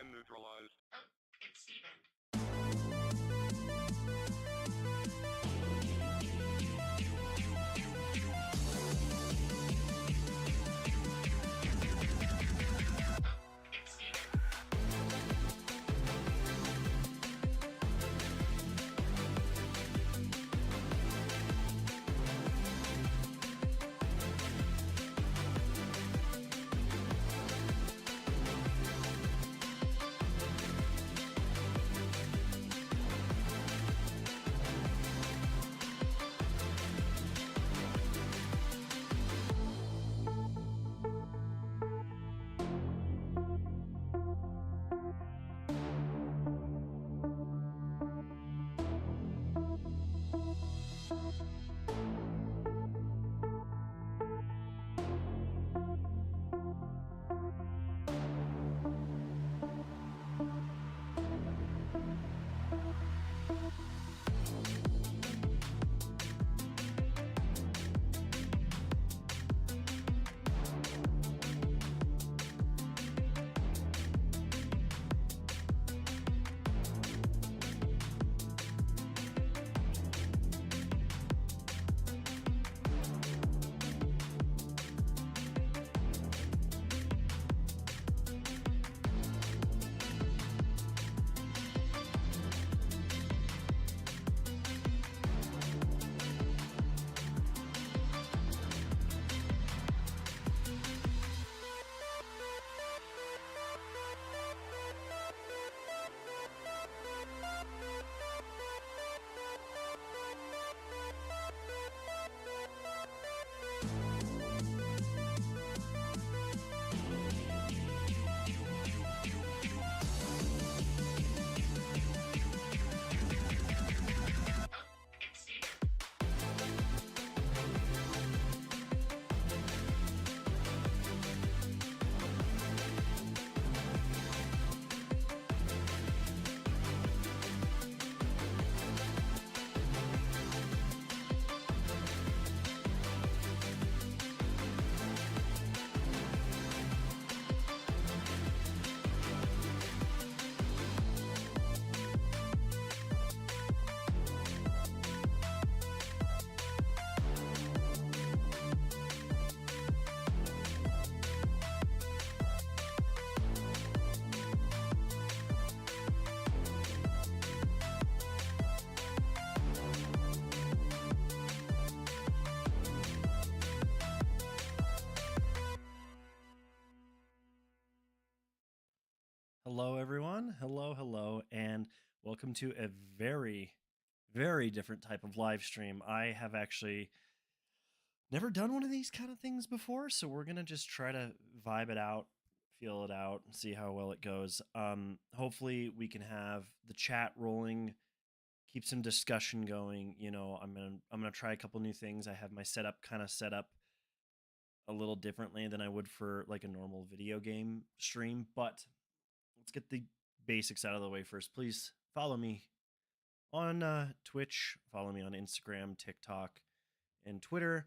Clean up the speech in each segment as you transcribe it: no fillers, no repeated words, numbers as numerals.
been neutralized. Oh, it's Steven. Hello, everyone. Hello, and welcome to a very, very different type of live stream. I have actually never done one of these kind of things before, so we're gonna just try to vibe it out, feel it out, and see how well it goes. Hopefully, we can have the chat rolling, keep some discussion going. I'm gonna try a couple new things. I have my setup kind of set up a little differently than I would for like a normal video game stream, but let's get the basics out of the way first. Please follow me on Twitch, follow me on Instagram, TikTok, and Twitter.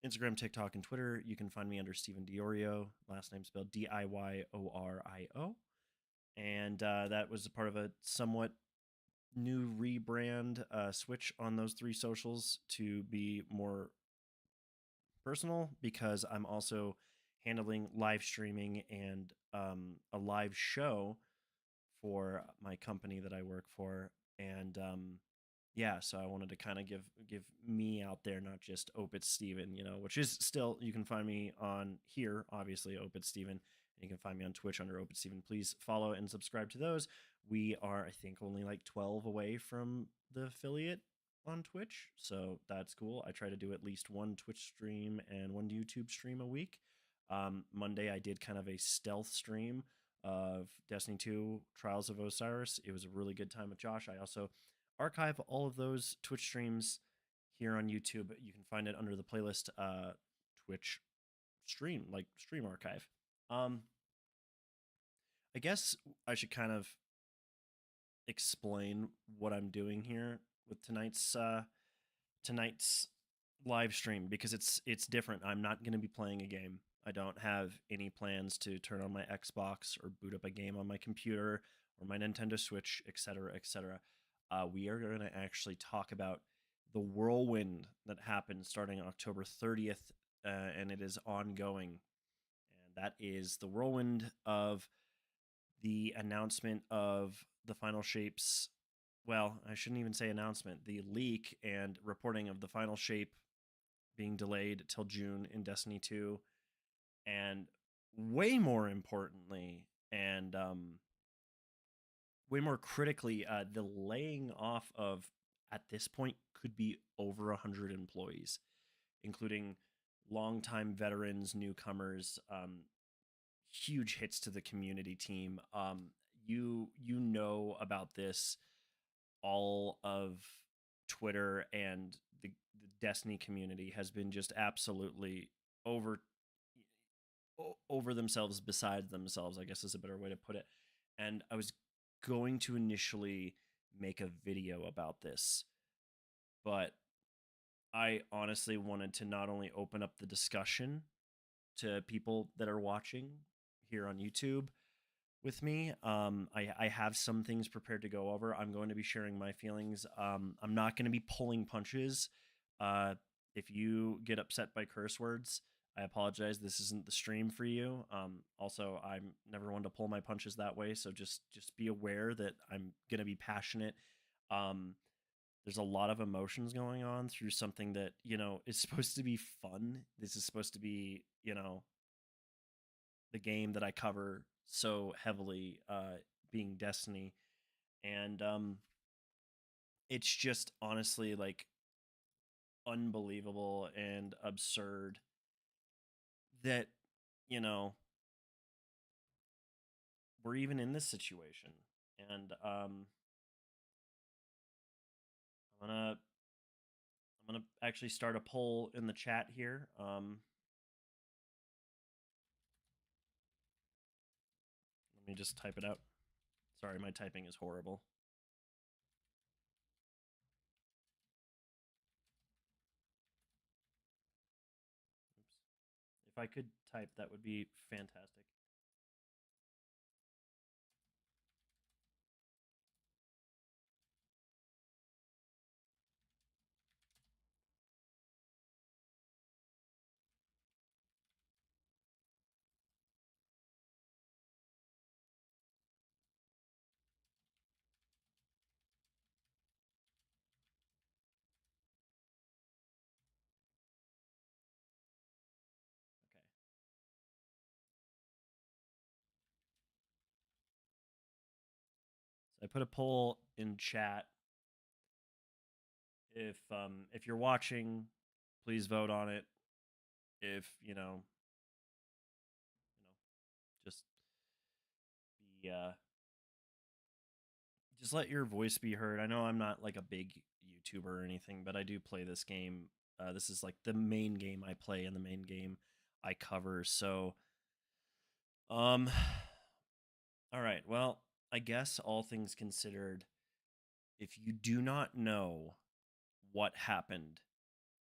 Instagram, TikTok, and Twitter. You can find me under Steven Diorio, last name spelled Diorio. And that was a part of a somewhat new rebrand switch on those three socials to be more personal, because I'm also handling live streaming and a live show for my company that I work for. And yeah, so I wanted to kind of give me out there, not just Opit Steven, which is still, you can find me on here, obviously, Opit Steven. And you can find me on Twitch under Opit Steven. Please follow and subscribe to those. We are, I think, only like 12 away from the affiliate on Twitch, so that's cool. I try to do at least one Twitch stream and one YouTube stream a week. Monday, I did kind of a stealth stream of Destiny 2 Trials of Osiris. It was a really good time with Josh. I also archive all of those Twitch streams here on YouTube. You can find it under the playlist Twitch stream, like stream archive. I guess I should kind of explain what I'm doing here with tonight's live stream, because it's different. I'm not going to be playing a game. I don't have any plans to turn on my Xbox or boot up a game on my computer or my Nintendo Switch, etc., etc. We are going to actually talk about the whirlwind that happened starting October 30th, and it is ongoing. And that is the whirlwind of the announcement of the final shapes. Well, I shouldn't even say announcement, the leak and reporting of the final shape being delayed till June in Destiny 2. And way more importantly, and way more critically, the laying off of, at this point, could be over 100 employees, including longtime veterans, newcomers, huge hits to the community team. You know about this. All of Twitter and the Destiny community has been just absolutely over over themselves, beside themselves, I guess is a better way to put it. And I was going to initially make a video about this, but I honestly wanted to not only open up the discussion to people that are watching here on YouTube with me. I have some things prepared to go over. I'm going to be sharing my feelings. I'm not going to be pulling punches. Uh, if you get upset by curse words, I apologize. This isn't the stream for you. Also, I'm never one to pull my punches that way, so just be aware that I'm going to be passionate. Um, there's a lot of emotions going on through something that is supposed to be fun. This is supposed to be the game that I cover so heavily, being Destiny, and it's just honestly like unbelievable and absurd that you know we're even in this situation. And I'm gonna I'm gonna actually start a poll in the chat here. Let me just type it out. Sorry, my typing is horrible. Oops. If I could type, that would be fantastic. Okay. So I put a poll in chat. If you're watching, please vote on it. If just be just let your voice be heard. I know I'm not like a big YouTuber or anything, but I do play this game. This is like the main game I play and the main game I cover. So, um, all right. Well, I guess all things considered, if you do not know what happened,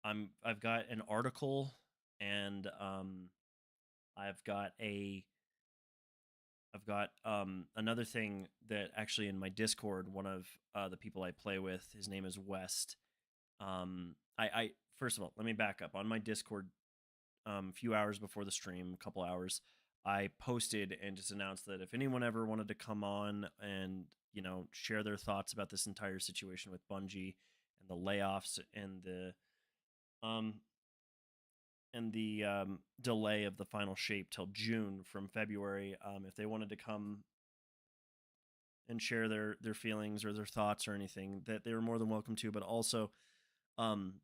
I've got an article, and I've got a I've got another thing that actually in my Discord, one of the people I play with, his name is West. I first of all, let me back up. On my Discord, a few hours before the stream, a couple hours, I posted and just announced that if anyone ever wanted to come on and share their thoughts about this entire situation with Bungie and the layoffs um and the delay of the final shape till June from February, if they wanted to come and share their feelings or their thoughts or anything, that they were more than welcome to. But also, um,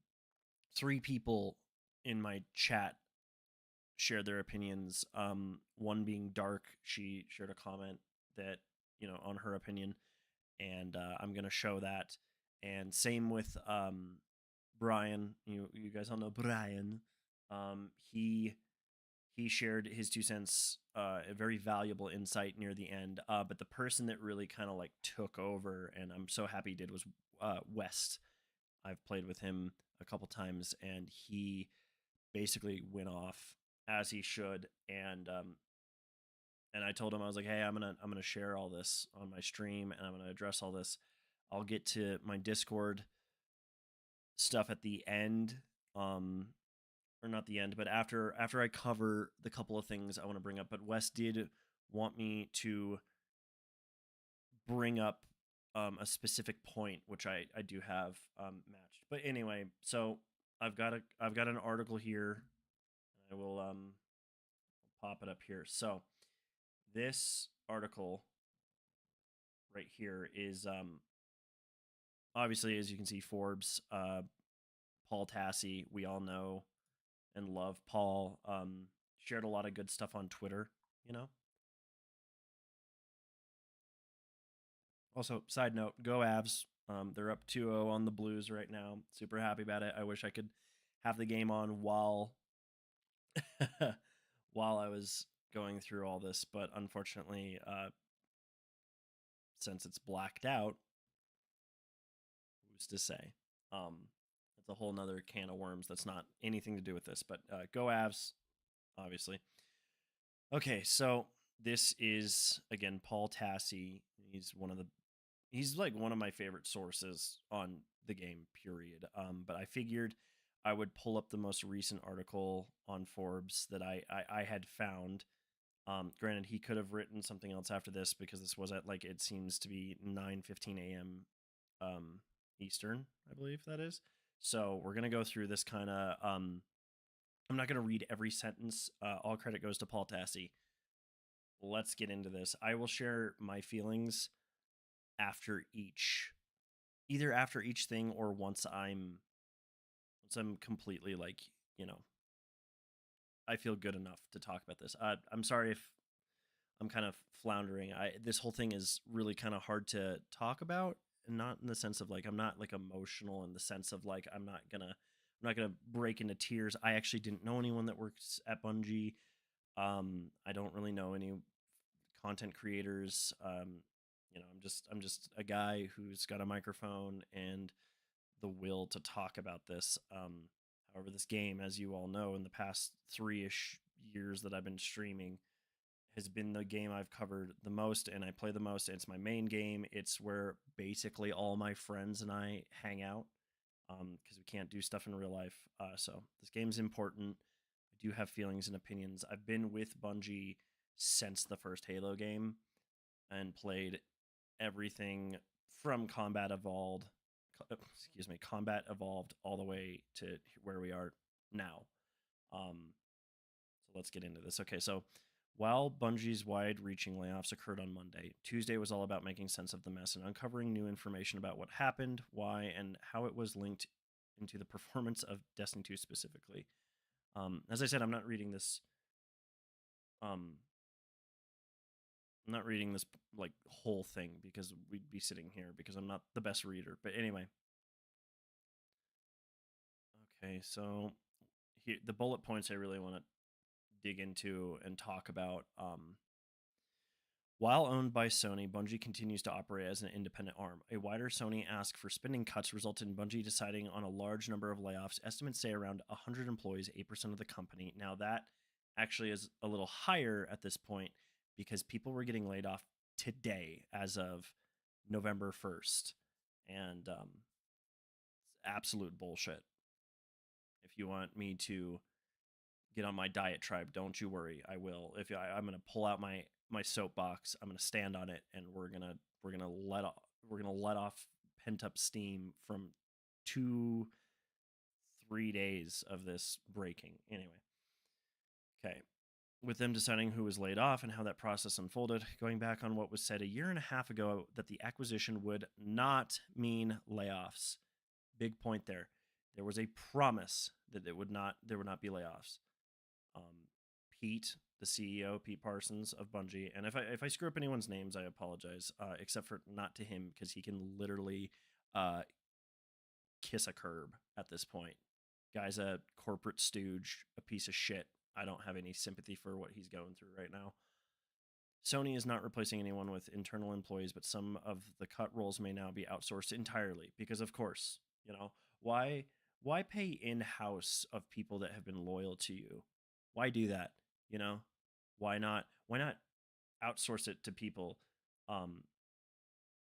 three people in my chat shared their opinions. One being Dark, she shared a comment that on her opinion, and I'm gonna show that. And same with Brian. You guys all know Brian. He shared his 2 cents, a very valuable insight near the end. But the person that really kind of like took over, and I'm so happy he did, was West. I've played with him a couple times, and he basically went off as he should. And I told him, I was like, hey, I'm gonna share all this on my stream, and I'm gonna address all this. I'll get to my Discord stuff at the end, um, or not the end, but after I cover the couple of things I want to bring up. But Wes did want me to bring up a specific point, which I do have matched. But anyway, so I've got an article here. I will pop it up here. So this article right here is obviously, as you can see, Forbes, Paul Tassi. We all know and love Paul. Shared a lot of good stuff on Twitter. You know. Also, side note, go Avs. They're up 2-0 on the Blues right now. Super happy about it. I wish I could have the game on while while I was going through all this, but unfortunately, since it's blacked out, who's to say? It's a whole nother can of worms that's not anything to do with this. But go Avs, obviously. Okay, so this is again Paul Tassi. He's like one of my favorite sources on the game. Period. But I figured I would pull up the most recent article on Forbes that I had found. Granted, he could have written something else after this because this was at like it seems to be 9:15 a.m. Eastern, I believe that is. So we're gonna go through this kind of. I'm not gonna read every sentence. All credit goes to Paul Tassi. Let's get into this. I will share my feelings after each, either after each thing or once I'm completely like you know I feel good enough to talk about this. I'm sorry if I'm kind of floundering. This whole thing is really kind of hard to talk about, and not in the sense of like I'm not like emotional in the sense of like I'm not gonna break into tears. I actually didn't know anyone that works at Bungie. I don't really know any content creators. I'm just a guy who's got a microphone and the will to talk about this. However, this game, as you all know, in the past 3-ish years that I've been streaming, has been the game I've covered the most and I play the most. It's my main game. It's where basically all my friends and I hang out because we can't do stuff in real life. So this game's important. I do have feelings and opinions. I've been with Bungie since the first Halo game and played everything from Combat Evolved all the way to where we are now. So let's get into this. Okay, so while Bungie's wide reaching layoffs occurred on Monday, Tuesday was all about making sense of the mess and uncovering new information about what happened, why, and how it was linked into the performance of Destiny 2 specifically. As I said, Um, I'm not reading this like whole thing because we'd be sitting here because I'm not the best reader. But anyway, okay. So here, the bullet points I really want to dig into and talk about. While owned by Sony, Bungie continues to operate as an independent arm. A wider Sony ask for spending cuts resulted in Bungie deciding on a large number of layoffs. Estimates say around 100 employees, 8% of the company. Now, that actually is a little higher at this point because people were getting laid off today as of November 1st. And it's absolute bullshit. If you want me to get on my diet tribe, don't you worry, I will. I'm going to pull out my soapbox, I'm going to stand on it, and we're going to let off pent up steam from 2-3 days of this breaking. Anyway, okay. With them deciding who was laid off and how that process unfolded, going back on what was said a year and a half ago that the acquisition would not mean layoffs. Big point there. There was a promise that there would not be layoffs. Um, Pete, the CEO, Pete Parsons of Bungie, and if I screw up anyone's names, I apologize. Except for not to him because he can literally uh, kiss a curb at this point. Guy's a corporate stooge, a piece of shit. I don't have any sympathy for what he's going through right now. Sony is not replacing anyone with internal employees, but some of the cut roles may now be outsourced entirely because, of course, why pay in house of people that have been loyal to you? Why do that? You know, why not? Why not outsource it to people um,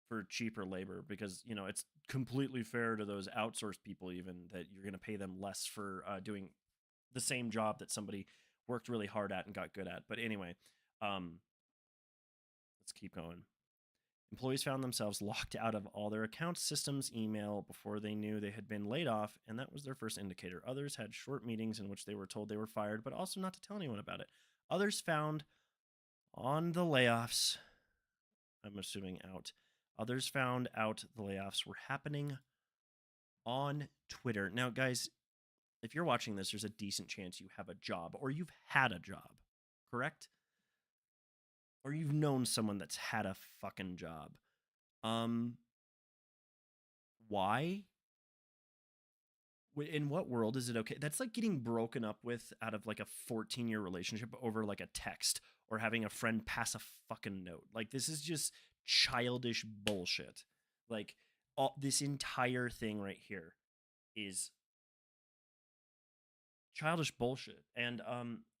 for cheaper labor? Because it's completely fair to those outsourced people even that you're going to pay them less for doing the same job that somebody worked really hard at and got good at. But anyway, um, let's keep going. Employees found themselves locked out of all their accounts, systems, email before they knew they had been laid off, and that was their first indicator. Others had short meetings in which they were told they were fired, but also not to tell anyone about it. Others found on the layoffs, I'm assuming out, others found out the layoffs were happening on Twitter. Now, guys, if you're watching this, there's a decent chance you have a job or you've had a job, correct? Or you've known someone that's had a fucking job. Um, why? In what world is it okay? That's like getting broken up with out of like a 14-year relationship over like a text or having a friend pass a fucking note. Like, this is just childish bullshit. Like, this entire thing right here is childish bullshit. And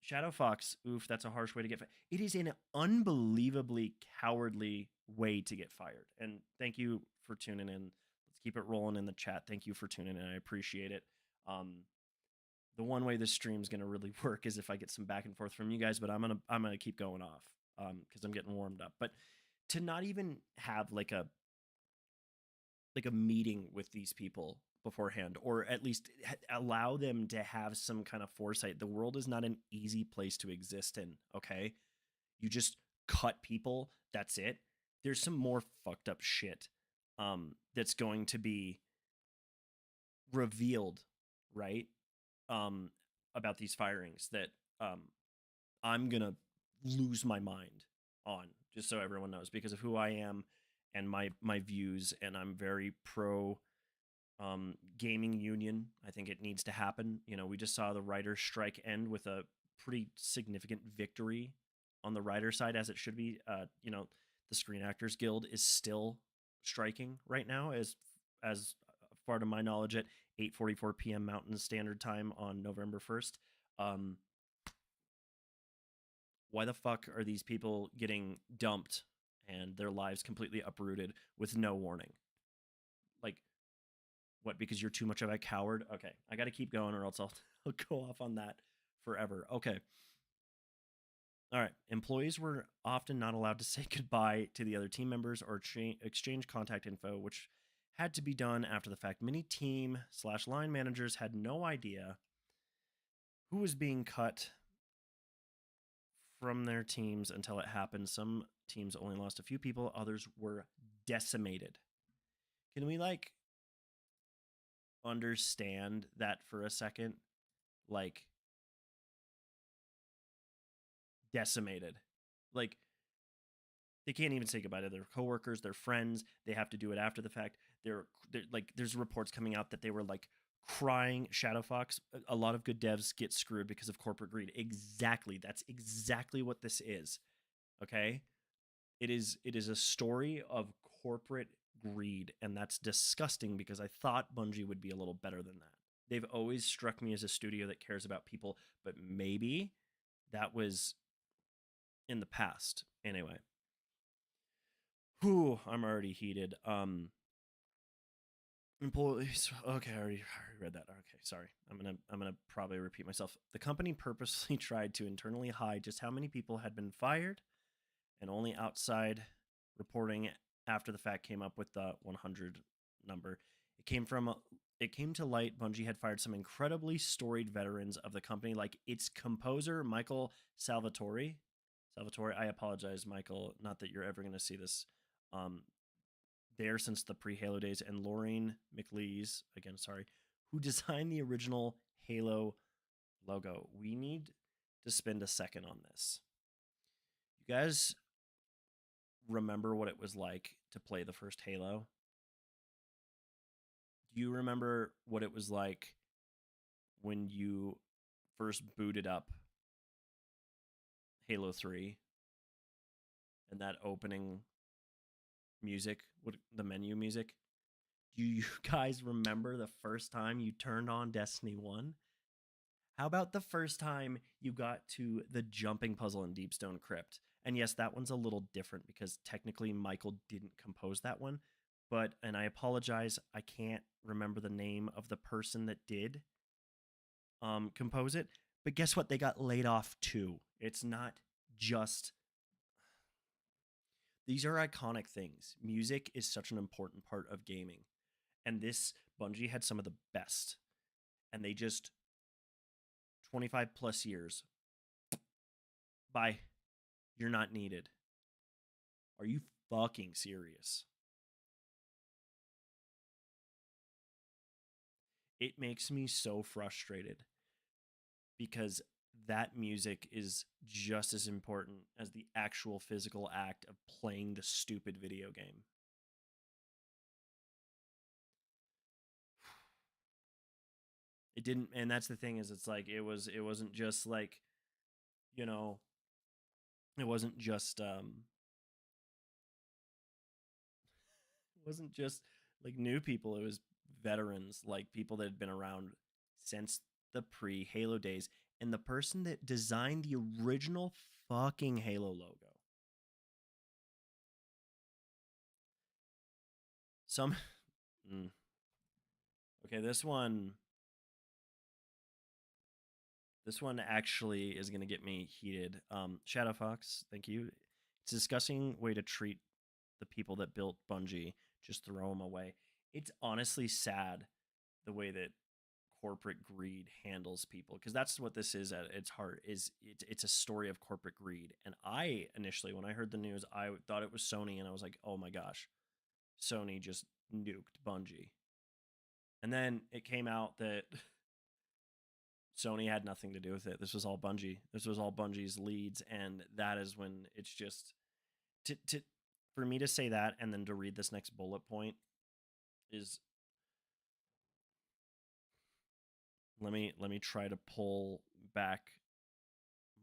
Shadow Fox, oof, that's a harsh way to get fired. It is an unbelievably cowardly way to get fired. And thank you for tuning in. Let's keep it rolling in the chat. Thank you for tuning in. I appreciate it. The one way this stream's gonna really work is if I get some back and forth from you guys, but I'm gonna keep going off because I'm getting warmed up. But to not even have like a meeting with these people beforehand, or at least allow them to have some kind of foresight. The world is not an easy place to exist in. Okay, you just cut people. That's it. There's some more fucked up shit that's going to be revealed, right? About these firings that um, I'm gonna lose my mind on, just so everyone knows, because of who I am and my views, and I'm very pro gaming union. I think it needs to happen. We just saw the writers' strike end with a pretty significant victory on the writer side, as it should be. The Screen Actors Guild is still striking right now, as far to my knowledge, at 8:44 p.m. Mountain Standard Time on November 1st. Why the fuck are these people getting dumped and their lives completely uprooted with no warning? Like, what, because you're too much of a coward? Okay, I got to keep going or else I'll go off on that forever. Okay. All right. Employees were often not allowed to say goodbye to the other team members or exchange contact info, which had to be done after the fact. Many team/line managers had no idea who was being cut from their teams until it happened. Some teams only lost a few people, others were decimated. Can we understand that for a second? Like, decimated. Like, they can't even say goodbye to their coworkers, their friends. They have to do it after the fact. They're like, there's reports coming out that they were like crying. Shadow Fox, a lot of good devs get screwed because of corporate greed. Exactly. That's exactly what this is. Okay? It is a story of corporate greed, and that's disgusting because I thought Bungie would be a little better than that. They've always struck me as a studio that cares about people, but maybe that was in the past. Anyway. Whew, I'm already heated. Employees. Okay, I already read that. Okay, sorry. I'm gonna probably repeat myself. The company purposely tried to internally hide just how many people had been fired, and only outside reporting after the fact came up with the 100 number. It came to light Bungie had fired some incredibly storied veterans of the company, like its composer Michael Salvatore. I apologize, Michael. Not that you're ever going to see this. There since the pre-Halo days, and Laureen McLeese, again, sorry, who designed the original Halo logo. We need to spend a second on this. You guys remember what it was like to play the first Halo? Do you remember what it was like when you first booted up Halo 3 and that opening music, the menu music? Do you guys remember the first time you turned on Destiny 1? How about the first time you got to the jumping puzzle in Deepstone Crypt? And yes, that one's a little different because technically Michael didn't compose that one. But, and I apologize, I can't remember the name of the person that did compose it. But guess what? They got laid off too. It's not just. These are iconic things. Music is such an important part of gaming. And this Bungie had some of the best. And they just 25 plus years. Bye. You're not needed. Are you fucking serious? It makes me so frustrated because that music is just as important as the actual physical act of playing the stupid video game. It didn't, and that's the thing is it's like it wasn't just like, you know, it wasn't just it wasn't just like new people, it was veterans, like people that had been around since the pre-Halo days, and the person that designed the original fucking Halo logo. Some mm, okay, this one actually is going to get me heated. Shadow Fox, thank you. It's a disgusting way to treat the people that built Bungie. Just throw them away. It's honestly sad the way that corporate greed handles people, because that's what this is at its heart. Is it's a story of corporate greed. And I initially, when I heard the news, I thought it was Sony, and I was like, oh my gosh, Sony just nuked Bungie. And then it came out that Sony had nothing to do with it. This was all Bungie. This was all Bungie's leads, and that is when it's just to for me to say that and then to read this next bullet point is, let me try to pull back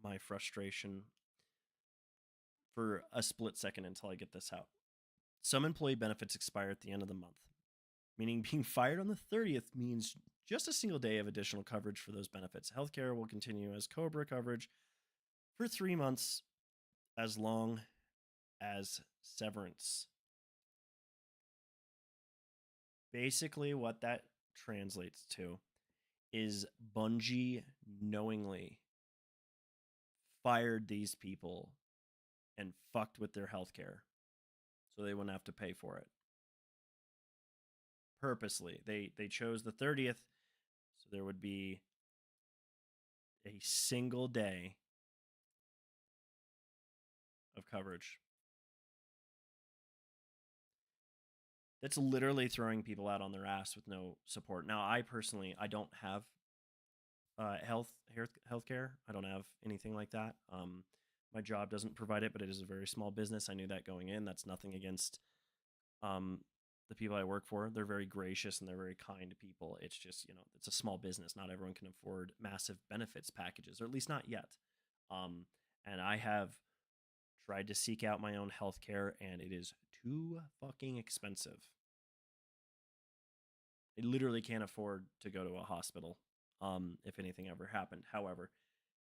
my frustration for a split second until I get this out. Some employee benefits expire at the end of the month, meaning being fired on the 30th means just a single day of additional coverage for those benefits. Healthcare will continue as Cobra coverage for 3 months, as long as severance. Basically, what that translates to is Bungie knowingly fired these people and fucked with their healthcare so they wouldn't have to pay for it. Purposely. They chose the 30th so there would be a single day of coverage. That's literally throwing people out on their ass with no support. Now, I personally, I don't have healthcare. I don't have anything like that. My job doesn't provide it, but it is a very small business. I knew that going in. That's nothing against um, the people I work for. They're very gracious and they're very kind people. It's just, it's a small business. Not everyone can afford massive benefits packages, or at least not yet. Um, and I have tried to seek out my own healthcare, and it is too fucking expensive. I literally can't afford to go to a hospital if anything ever happened. However,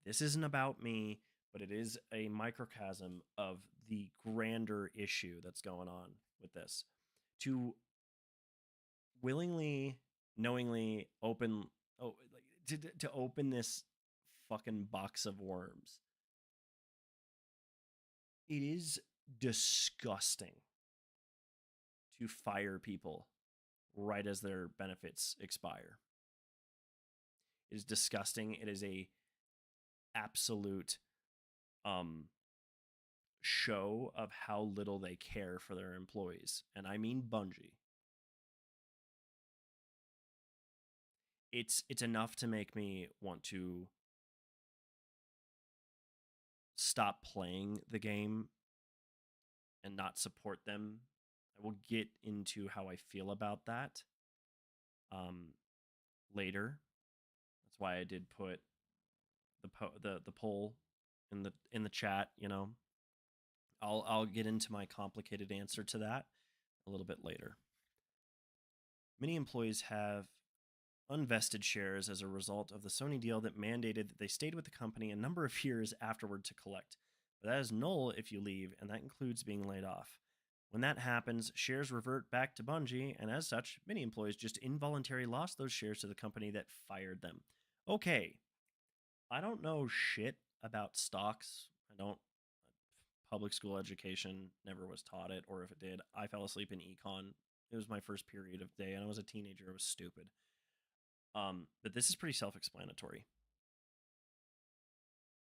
this isn't about me, but it is a microcosm of the grander issue that's going on with this. To willingly, knowingly open, to open this fucking box of worms, it is disgusting to fire people right as their benefits expire. It is disgusting. It is a absolute show of how little they care for their employees. And I mean Bungie. It's enough to make me want to stop playing the game and not support them. I will get into how I feel about that later. That's why I did put the poll in the chat. I'll get into my complicated answer to that a little bit later. Many employees have unvested shares as a result of the Sony deal that mandated that they stayed with the company a number of years afterward to collect. But that is null if you leave, and that includes being laid off. When that happens, shares revert back to Bungie, and as such, many employees just involuntarily lost those shares to the company that fired them. Okay, I don't know shit about stocks. I don't. Public school education never was taught it, or if it did, I fell asleep in econ. It was my first period of day, and I was a teenager. I was stupid. But this is pretty self-explanatory.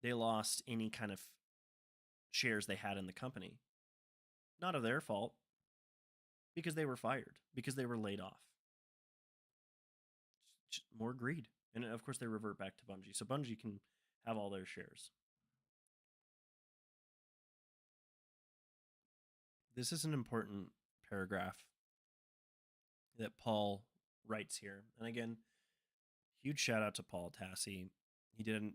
They lost any kind of shares they had in the company, not of their fault, because they were fired, because they were laid off. Just more greed, and of course they revert back to Bungie, so Bungie can have all their shares. This is an important paragraph that Paul writes here, and again, huge shout out to Paul Tassi.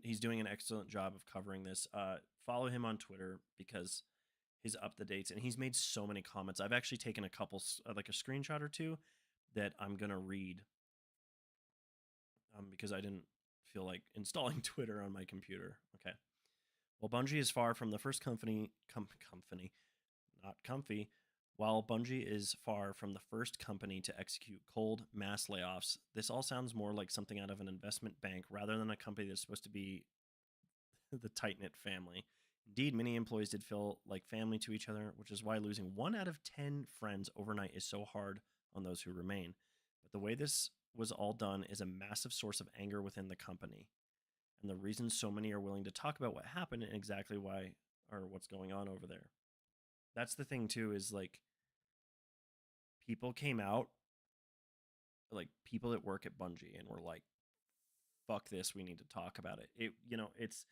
He's doing an excellent job of covering this. Follow him on Twitter because his up to dates, and he's made so many comments. I've actually taken a couple, like a screenshot or two, that I'm gonna read because I didn't feel like installing Twitter on my computer. Okay. Well, Bungie is far from the first company, not comfy. While Bungie is far from the first company to execute cold mass layoffs, this all sounds more like something out of an investment bank rather than a company that's supposed to be the tight knit family. Indeed, many employees did feel like family to each other, which is why losing 1 out of 10 friends overnight is so hard on those who remain. But the way this was all done is a massive source of anger within the company. And the reason so many are willing to talk about what happened and exactly why or what's going on over there. That's the thing too, is like people came out, like people that work at Bungie, and were like, fuck this, we need to talk about it. It's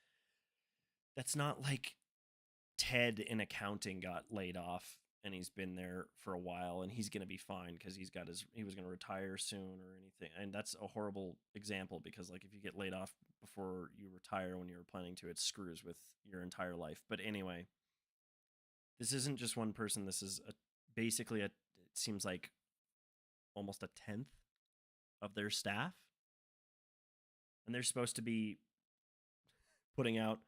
that's not like Ted in accounting got laid off and he's been there for a while and he's going to be fine because he was going to retire soon or anything. And that's a horrible example because like if you get laid off before you retire when you were planning to, it screws with your entire life. But anyway, this isn't just one person. This is basically it seems like almost a tenth of their staff, and they're supposed to be putting out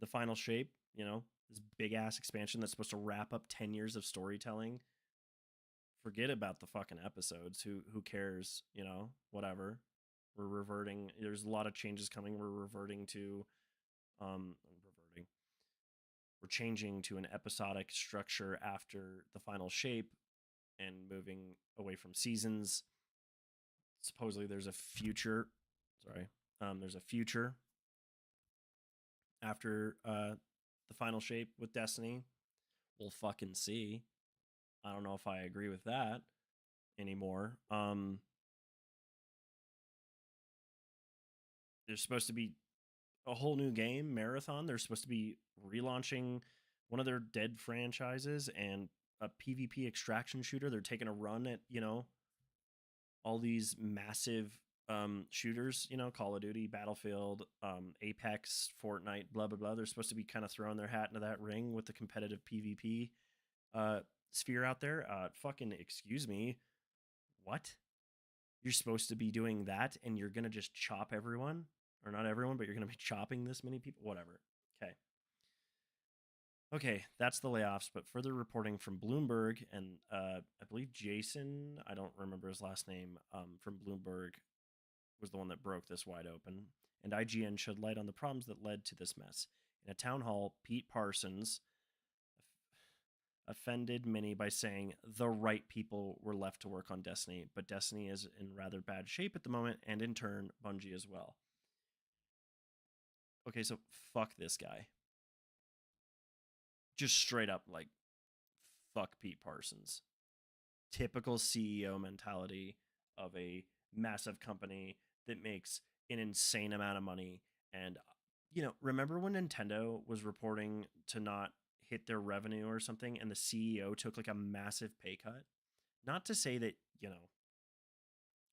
the final shape, this big ass expansion that's supposed to wrap up 10 years of storytelling. Forget about the fucking episodes. Who cares, whatever. We're reverting. There's a lot of changes coming. We're reverting to reverting. We're changing to an episodic structure after the final shape and moving away from seasons. Supposedly there's a future. There's a future after the final shape with Destiny. We'll fucking see. I don't know if I agree with that anymore. There's supposed to be a whole new game, Marathon. They're supposed to be relaunching one of their dead franchises and a PvP extraction shooter. They're taking a run at, all these massive shooters, Call of Duty, Battlefield, Apex, Fortnite, blah, blah, blah. They're supposed to be kind of throwing their hat into that ring with the competitive PvP sphere out there. Fucking excuse me. What? You're supposed to be doing that and you're going to just chop everyone? Or not everyone, but you're going to be chopping this many people? Whatever. Okay. Okay, that's the layoffs, but further reporting from Bloomberg and I believe Jason, I don't remember his last name, from Bloomberg was the one that broke this wide open. And IGN shed light on the problems that led to this mess. In a town hall, Pete Parsons offended many by saying the right people were left to work on Destiny, but Destiny is in rather bad shape at the moment, and in turn, Bungie as well. Okay, so fuck this guy. Just straight up, like, fuck Pete Parsons. Typical CEO mentality of a massive company that makes an insane amount of money. And, remember when Nintendo was reporting to not hit their revenue or something and the CEO took like a massive pay cut? Not to say that,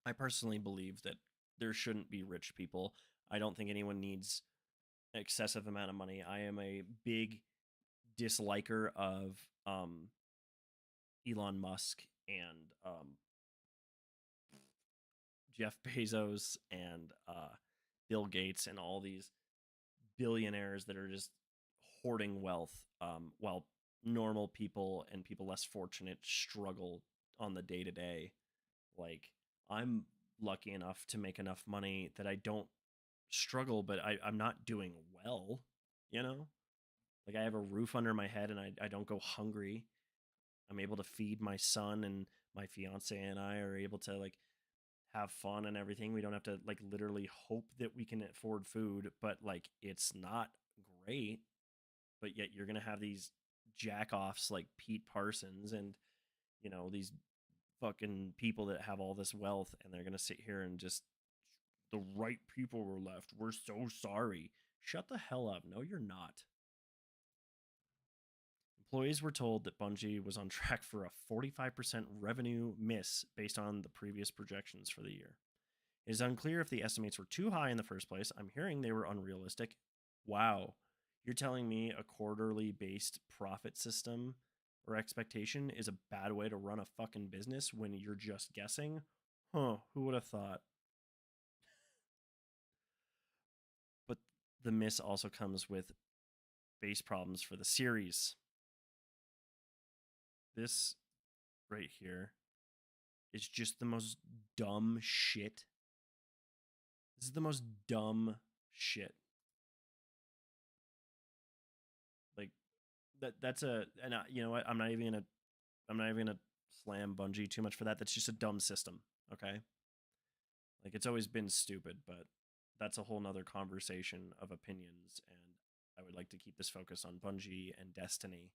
I personally believe that there shouldn't be rich people. I don't think anyone needs an excessive amount of money. I am a big disliker of Elon Musk and Jeff Bezos and Bill Gates and all these billionaires that are just hoarding wealth, while normal people and people less fortunate struggle on the day to day. Like, I'm lucky enough to make enough money that I don't struggle, but I'm not doing well, you know? Like, I have a roof under my head and I don't go hungry. I'm able to feed my son, and my fiance and I are able to like have fun and everything. We don't have to like literally hope that we can afford food, but like it's not great. But yet you're gonna have these jack offs like Pete Parsons and these fucking people that have all this wealth, and they're gonna sit here and just the right people were left. We're so sorry. Shut the hell up. No, you're not. Employees were told that Bungie was on track for a 45% revenue miss based on the previous projections for the year. It is unclear if the estimates were too high in the first place. I'm hearing they were unrealistic. Wow. You're telling me a quarterly based profit system or expectation is a bad way to run a fucking business when you're just guessing? Huh, who would have thought? But the miss also comes with base problems for the series. This right here is just the most dumb shit. This is the most dumb shit. Like that's a and you know what? I'm not even gonna slam Bungie too much for that. That's just a dumb system. Okay, like it's always been stupid, but that's a whole nother conversation of opinions. And I would like to keep this focus on Bungie and Destiny,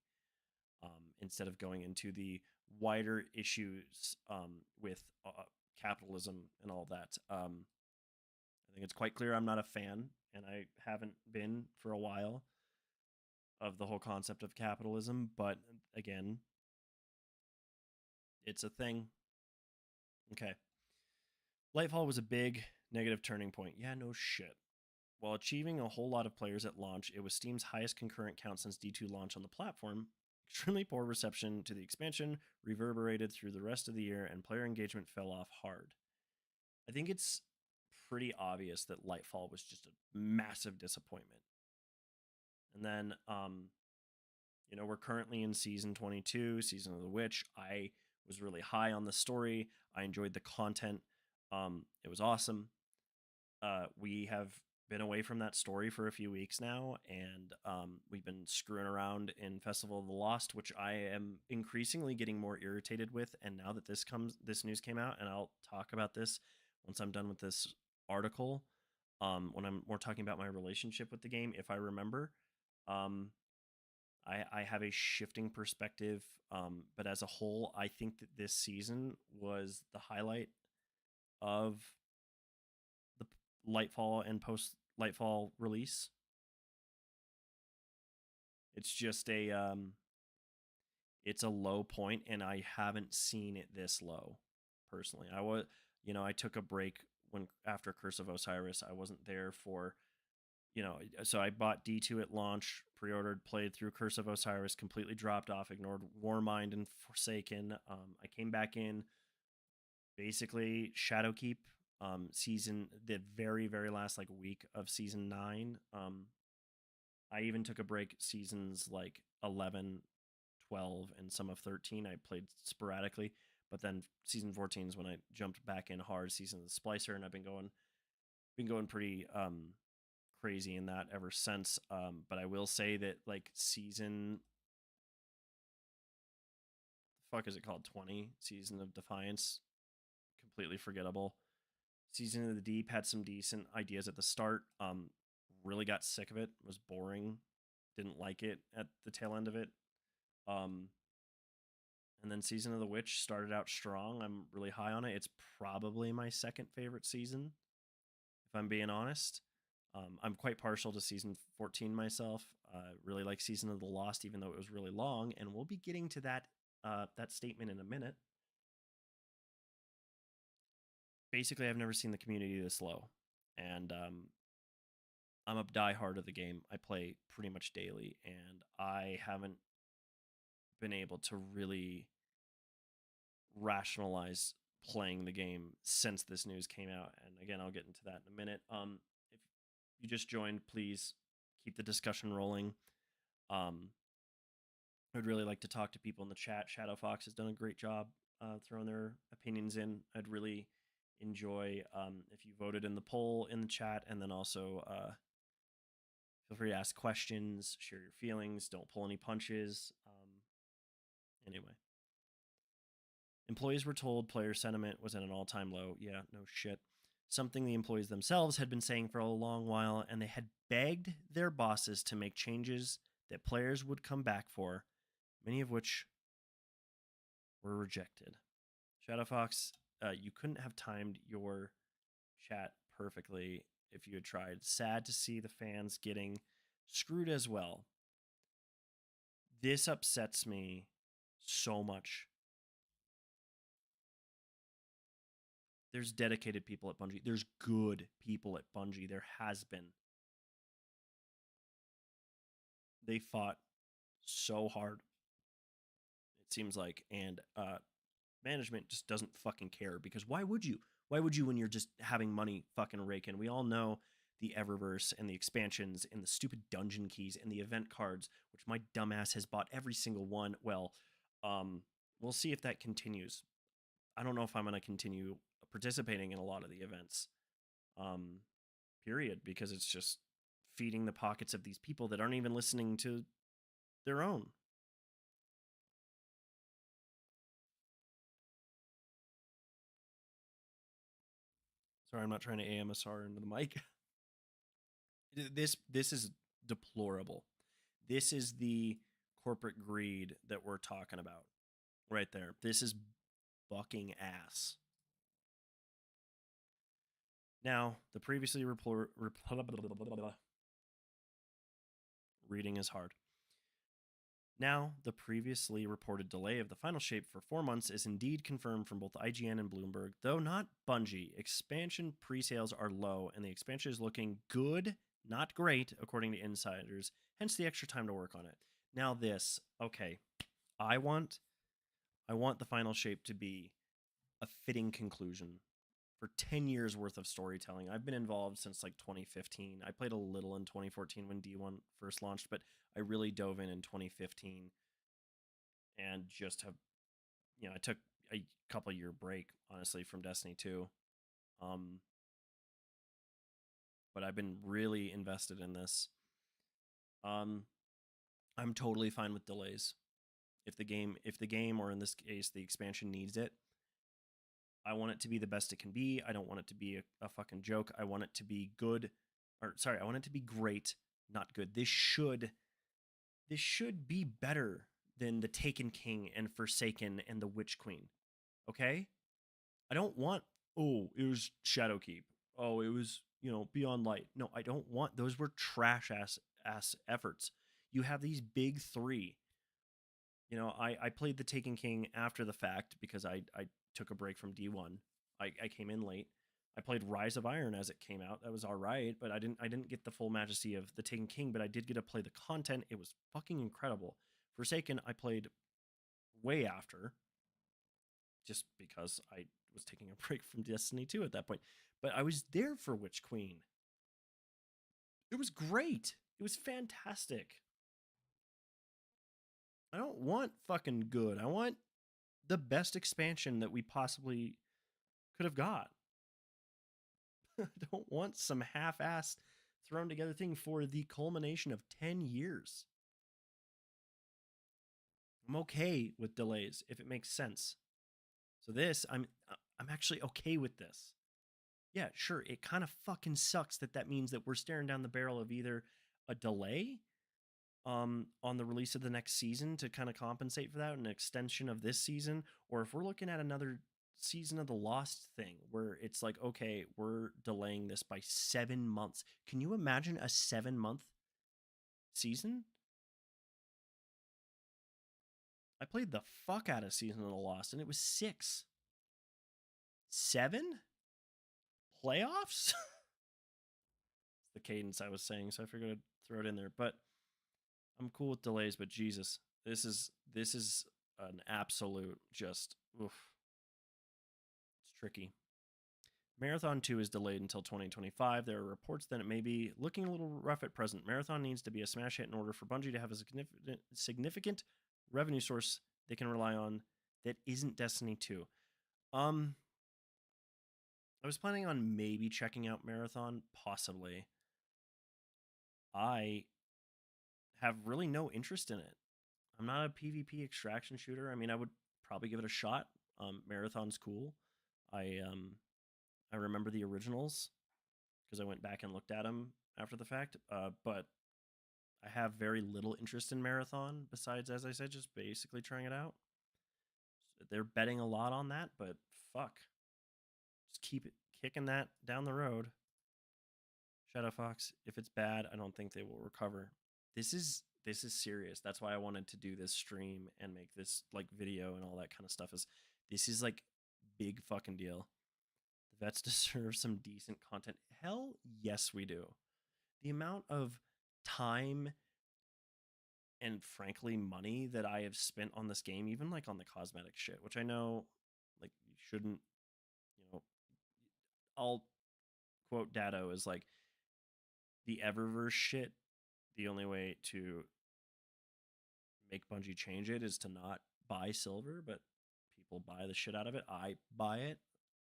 instead of going into the wider issues, with capitalism and all that. I think it's quite clear I'm not a fan, and I haven't been for a while, of the whole concept of capitalism. But again, it's a thing. Okay. Lightfall was a big negative turning point. Yeah, no shit. While achieving a whole lot of players at launch, it was Steam's highest concurrent count since D2 launch on the platform. Extremely poor reception to the expansion reverberated through the rest of the year, and player engagement fell off hard. I think it's pretty obvious that Lightfall was just a massive disappointment. And then, we're currently in season 22, Season of the Witch. I was really high on the story. I enjoyed the content. It was awesome. We have been away from that story for a few weeks now, and we've been screwing around in Festival of the Lost, which I am increasingly getting more irritated with. And now that this news came out, and I'll talk about this once I'm done with this article, when I'm more talking about my relationship with the game, if I remember. I have a shifting perspective, but as a whole, I think that this season was the highlight of the Lightfall and post Lightfall release. It's just it's a low point, and I haven't seen it this low. Personally, I took a break when after Curse of Osiris. I wasn't there for so I bought D2 at launch, pre-ordered, played through Curse of Osiris, completely dropped off, ignored Warmind and Forsaken. I came back in, basically Shadowkeep, season, the very, very last like week of season 9. I even took a break seasons like 11, 12, and some of 13. I played sporadically, but then season 14 is when I jumped back in hard, season of the Splicer, and I've been going pretty crazy in that ever since. But I will say that like season, the fuck is it called, 20, Season of Defiance, completely forgettable. Season of the Deep had some decent ideas at the start. Really got sick of it. Was boring. Didn't like it at the tail end of it. Um, and then Season of the Witch started out strong. I'm really high on it. It's probably my second favorite season, if I'm being honest. I'm quite partial to season 14 myself. Really like Season of the Lost, even though it was really long, and we'll be getting to that statement in a minute. Basically, I've never seen the community this low, and I'm a diehard of the game. I play pretty much daily, and I haven't been able to really rationalize playing the game since this news came out. And again, I'll get into that in a minute. If you just joined, please keep the discussion rolling. I'd really like to talk to people in the chat. Shadow Fox has done a great job throwing their opinions in. I'd really enjoy if you voted in the poll in the chat, and then also feel free to ask questions, share your feelings, don't pull any punches. Anyway, employees were told player sentiment was at an all-time low. Yeah, no shit. Something the employees themselves had been saying for a long while, and they had begged their bosses to make changes that players would come back for, many of which were rejected. Shadow Fox, you couldn't have timed your chat perfectly if you had tried. Sad to see the fans getting screwed as well. This upsets me so much. There's dedicated people at Bungie. There's good people at Bungie. There has been. They fought so hard, it seems like, and management just doesn't fucking care, because why would you? Why would you when you're just having money fucking raking? We all know the Eververse and the expansions and the stupid dungeon keys and the event cards, which my dumbass has bought every single one. Well, we'll see if that continues. I don't know if I'm going to continue participating in a lot of the events, period, because it's just feeding the pockets of these people that aren't even listening to their own. Sorry, I'm not trying to AMSR into the mic. This is deplorable. This is the corporate greed that we're talking about right there. This is bucking ass. Now, the previously reading is hard. Now, the previously reported delay of the final shape for 4 months is indeed confirmed from both IGN and Bloomberg, though not Bungie. Expansion pre-sales are low, and the expansion is looking good, not great, according to insiders, hence the extra time to work on it. Now this, okay, I want the final shape to be a fitting conclusion for 10 years worth of storytelling. I've been involved since like 2015. I played a little in 2014 when D1 first launched, but I really dove in 2015 and just have, I took a couple year break, honestly, from Destiny 2. But I've been really invested in this. I'm totally fine with delays. If the game, or in this case, the expansion needs it, I want it to be the best it can be. I don't want it to be a fucking joke. I want it to be good. I want it to be great, not good. This should be better than the Taken King and Forsaken and the Witch Queen. Okay? I don't want, oh, it was Shadowkeep. Oh, it was, Beyond Light. No, I don't want, those were trash ass efforts. You have these big three. I played the Taken King after the fact because I took a break from D1. I came in late. I played Rise of Iron as it came out. That was all right, but I didn't get the full majesty of the Taken King, but I did get to play the content. It was fucking incredible. Forsaken, I played way after, just because I was taking a break from Destiny 2 at that point. But I was there for Witch Queen. It was great. It was fantastic. I don't want fucking good. I want the best expansion that we possibly could have got. I don't want some half-assed thrown together thing for the culmination of 10 years. I'm okay with delays if it makes sense. So this, I'm actually okay with this. Yeah, sure, it kind of fucking sucks that means that we're staring down the barrel of either a delay on the release of the next season to kind of compensate for that, an extension of this season, or if we're looking at another season of the Lost thing where it's like, okay, we're delaying this by 7 months. Can you imagine a 7-month season? I played the fuck out of season of the Lost and it was 6. 7 playoffs. The cadence I was saying, so I figured I'd throw it in there. But I'm cool with delays, but Jesus, this is an absolute just oof. tricky. Marathon 2 is delayed until 2025. There are reports that it may be looking a little rough at present. Marathon needs to be a smash hit in order for Bungie to have a significant revenue source they can rely on that isn't Destiny 2. I was planning on maybe checking out Marathon, possibly. I have really no interest in it. I'm not a PvP extraction shooter. I mean, I would probably give it a shot. Marathon's cool. I remember the originals because I went back and looked at them after the fact. But I have very little interest in Marathon besides, as I said, just basically trying it out. They're betting a lot on that, but fuck, just keep it kicking that down the road. Shadow Fox, if it's bad, I don't think they will recover. This is serious. That's why I wanted to do this stream and make this like video and all that kind of stuff. Is this is like big fucking deal. The vets deserve some decent content. Hell yes, we do. The amount of time and frankly money that I have spent on this game, even like on the cosmetic shit, which I know like you shouldn't, you know, I'll quote Dado as like the Eververse shit. The only way to make Bungie change it is to not buy silver, but people buy the shit out of it. I buy it.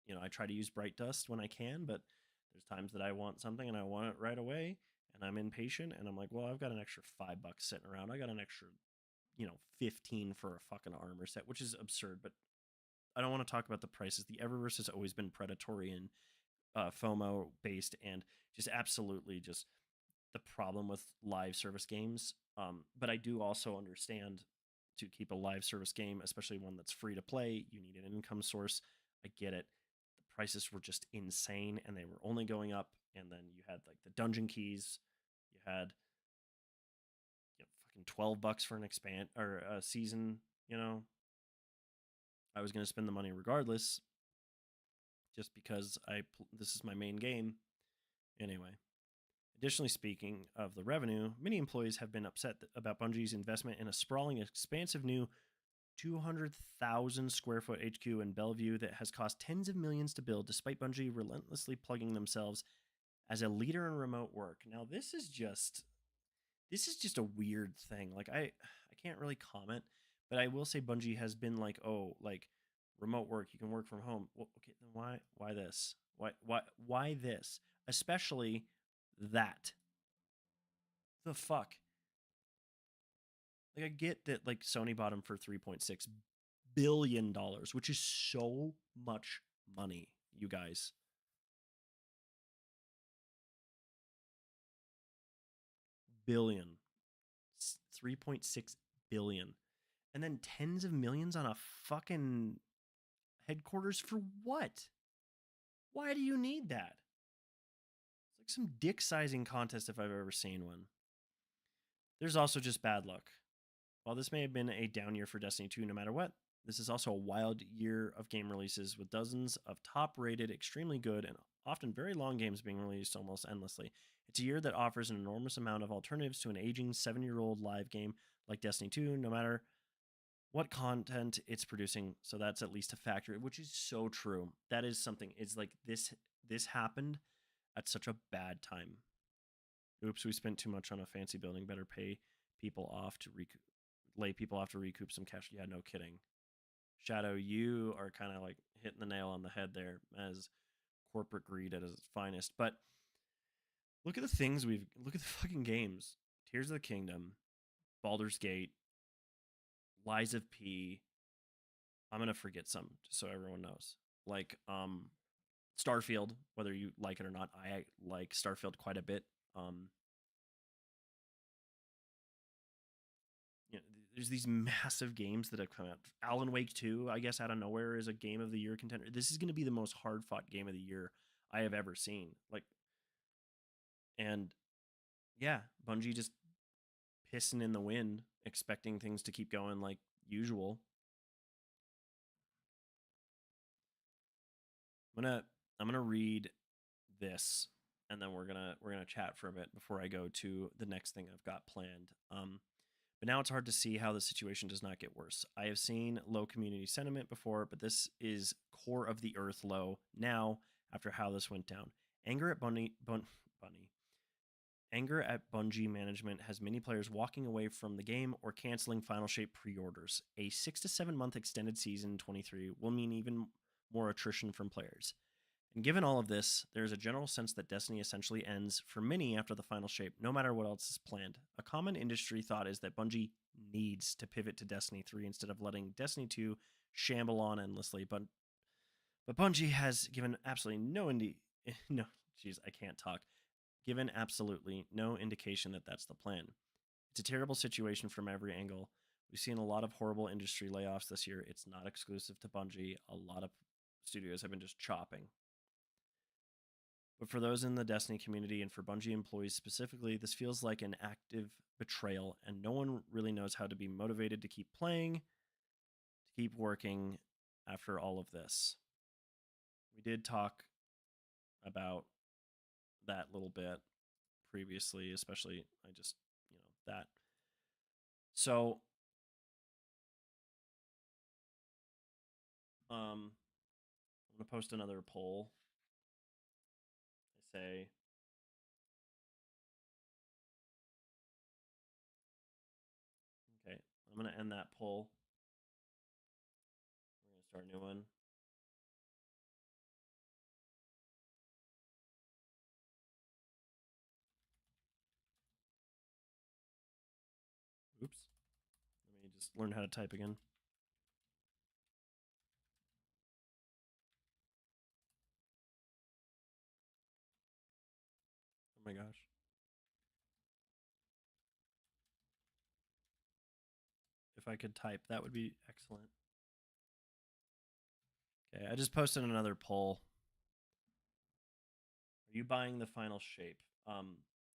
You know, I try to use Bright Dust when I can, but there's times that I want something and I want it right away and I'm impatient and I'm like, well, I've got an extra $5 sitting around. I got an extra, 15 for a fucking armor set, which is absurd, but I don't want to talk about the prices. The Eververse has always been predatory and FOMO based and just absolutely just the problem with live service games. But I do also understand to keep a live service game, especially one that's free to play, you need an income source. I get it. The prices were just insane and they were only going up. And then you had like the dungeon keys, you had fucking $12 for an expand or a season. I was going to spend the money regardless, just because this is my main game. Anyway, additionally, speaking of the revenue, many employees have been upset about Bungie's investment in a sprawling, expansive new 200,000 square foot HQ in Bellevue that has cost tens of millions to build, despite Bungie relentlessly plugging themselves as a leader in remote work. Now, this is just a weird thing. Like I can't really comment, but I will say Bungie has been like, oh, like remote work, you can work from home. Well, okay, then why this? Why this? Especially that. The fuck? Like I get that like Sony bought them for $3.6 billion, which is so much money, you guys. Billion. 3.6 billion. And then tens of millions on a fucking headquarters for what? Why do you need that? It's like some dick sizing contest if I've ever seen one. There's also just bad luck. While this may have been a down year for Destiny 2 no matter what, this is also a wild year of game releases with dozens of top-rated, extremely good, and often very long games being released almost endlessly. It's a year that offers an enormous amount of alternatives to an aging 7-year-old live game like Destiny 2, no matter what content it's producing. So that's at least a factor, which is so true. That is something. It's like this happened at such a bad time. Oops, we spent too much on a fancy building. Better pay people off to lay people off to recoup some cash. Yeah, no kidding. Shadow, you are kind of like hitting the nail on the head there as corporate greed at its finest. But look at the things look at the fucking games. Tears of the Kingdom, Baldur's Gate, Lies of P. I'm gonna forget some just so everyone knows. Like Starfield, whether you like it or not, I like Starfield quite a bit. There's these massive games that have come out. Alan Wake 2, I guess out of nowhere, is a game of the year contender. This is going to be the most hard fought game of the year I have ever seen. And yeah, Bungie just pissing in the wind, expecting things to keep going like usual. I'm gonna read this, and then we're gonna chat for a bit before I go to the next thing I've got planned. But now it's hard to see how the situation does not get worse. I have seen low community sentiment before, but this is core of the earth low now after how this went down. Anger at Bunny. Anger at Bungie management has many players walking away from the game or canceling Final Shape pre-orders. A 6 to 7 month extended season in 23 will mean even more attrition from players. And given all of this, there is a general sense that Destiny essentially ends for many after the Final Shape, no matter what else is planned. A common industry thought is that Bungie needs to pivot to Destiny 3 instead of letting Destiny 2 shamble on endlessly. But Bungie has given absolutely no no, jeez, I can't talk. Given absolutely no indication that that's the plan. It's a terrible situation from every angle. We've seen a lot of horrible industry layoffs this year. It's not exclusive to Bungie. A lot of studios have been just chopping. But for those in the Destiny community and for Bungie employees specifically, this feels like an active betrayal, and no one really knows how to be motivated to keep playing, to keep working after all of this. We did talk about that little bit previously, especially I just, that. So, I'm going to post another poll. I say, okay, I'm going to end that poll. We're going to start a new one. Oops. Let me just learn how to type again. Oh my gosh. If I could type, that would be excellent. Okay, I just posted another poll. Are you buying the Final Shape?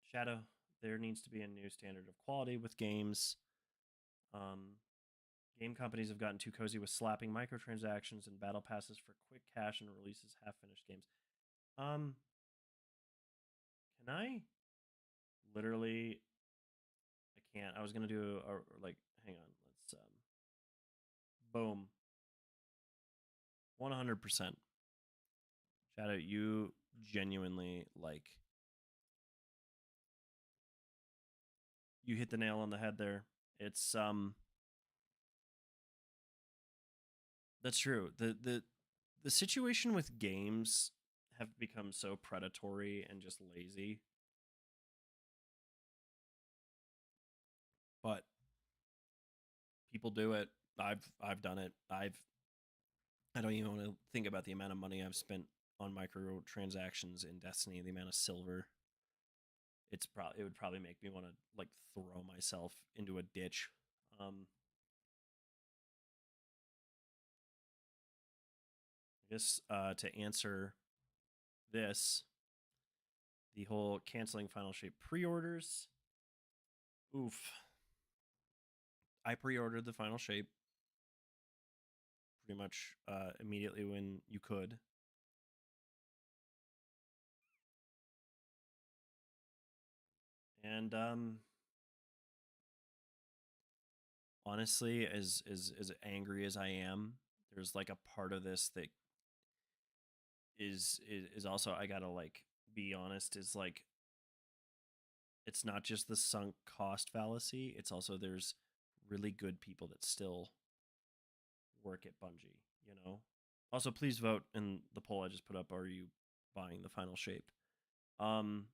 Shadow, there needs to be a new standard of quality with games. Game companies have gotten too cozy with slapping microtransactions and battle passes for quick cash and releases half-finished games. Can I literally? I can't. I was gonna do like. Hang on. Let's boom. 100%. Shadow, you genuinely like. You hit the nail on the head there. It's That's true. The situation with games have become so predatory and just lazy. But people do it. I've done it. I don't even want to think about the amount of money I've spent on microtransactions in Destiny, the amount of silver. It would probably make me want to like throw myself into a ditch. I guess to answer this, the whole canceling Final Shape pre-orders. Oof. I pre-ordered the Final Shape pretty much immediately when you could. And honestly, as angry as I am, there's like a part of this that is also, I gotta like be honest, is like it's not just the sunk cost fallacy. It's also there's really good people that still work at Bungie. Also, please vote in the poll I just put up. Are you buying the Final Shape? Um,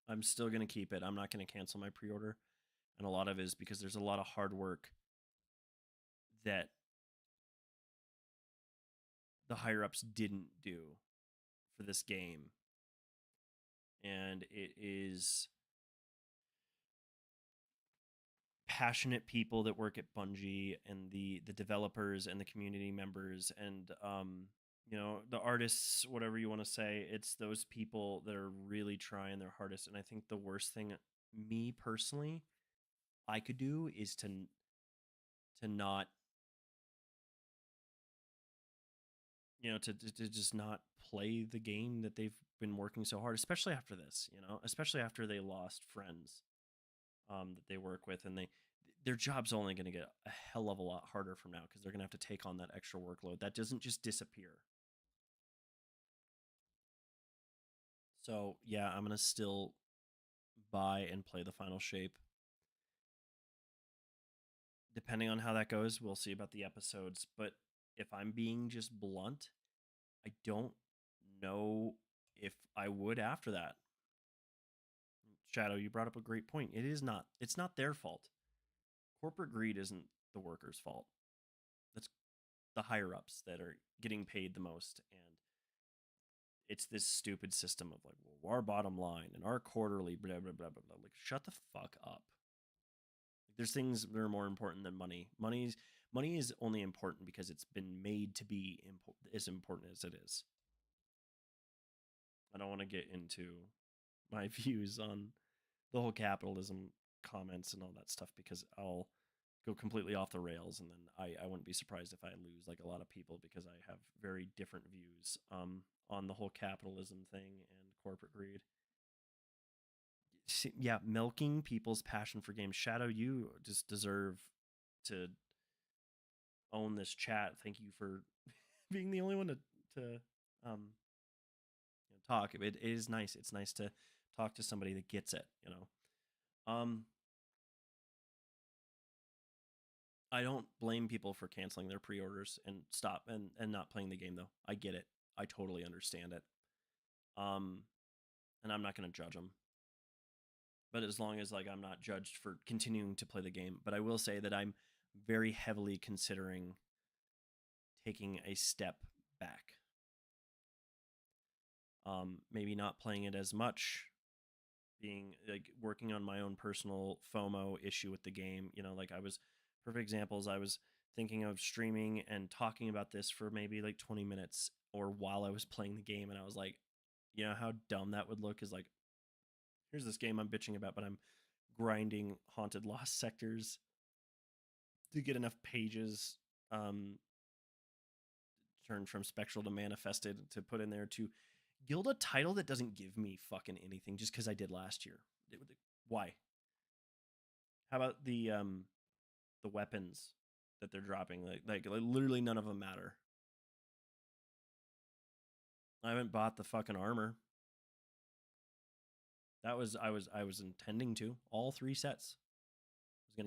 I'm still gonna keep it. I'm not gonna cancel my pre-order, and a lot of it is because there's a lot of hard work that the higher ups didn't do for this game, and it is passionate people that work at Bungie and the developers and the community members and the artists, whatever you want to say. It's those people that are really trying their hardest. And I think the worst thing, me personally, I could do is to not to just not play the game that they've been working so hard, especially after this, especially after they lost friends that they work with, and their job's only going to get a hell of a lot harder from now because they're going to have to take on that extra workload that doesn't just disappear. So yeah, I'm going to still buy and play the final shape. Depending on how that goes, we'll see about the episodes. But if I'm being just blunt, I don't know if I would after that. Shadow, you brought up a great point. It's not their fault. Corporate greed isn't the workers' fault. That's the higher ups that are getting paid the most. And it's this stupid system of like, well, our bottom line and our quarterly, blah, blah, blah, blah, blah. Like, shut the fuck up. Like, there's things that are more important than money. Money is only important because it's been made to be as important as it is. I don't want to get into my views on the whole capitalism comments and all that stuff because I'll go completely off the rails, and then I wouldn't be surprised if I lose like a lot of people because I have very different views on the whole capitalism thing and corporate greed. Yeah, milking people's passion for games. Shadow, you just deserve to own this chat. Thank you for being the only one to talk. It is nice. It's nice to talk to somebody that gets it. I don't blame people for canceling their pre-orders and stop and not playing the game though. I get it. I totally understand it. Um, and I'm not going to judge them. But as long as like I'm not judged for continuing to play the game, but I will say that I'm very heavily considering taking a step back. Maybe not playing it as much, being like working on my own personal FOMO issue with the game. Like I was perfect examples. I was thinking of streaming and talking about this for maybe like 20 minutes or while I was playing the game, and I was like, how dumb that would look is like, here's this game I'm bitching about, but I'm grinding haunted lost sectors to get enough pages turned from spectral to manifested to put in there to guild a title that doesn't give me fucking anything just because I did last year. Why? How about the weapons that they're dropping? Like literally none of them matter. I haven't bought the fucking armor. I was intending to all 3 sets. I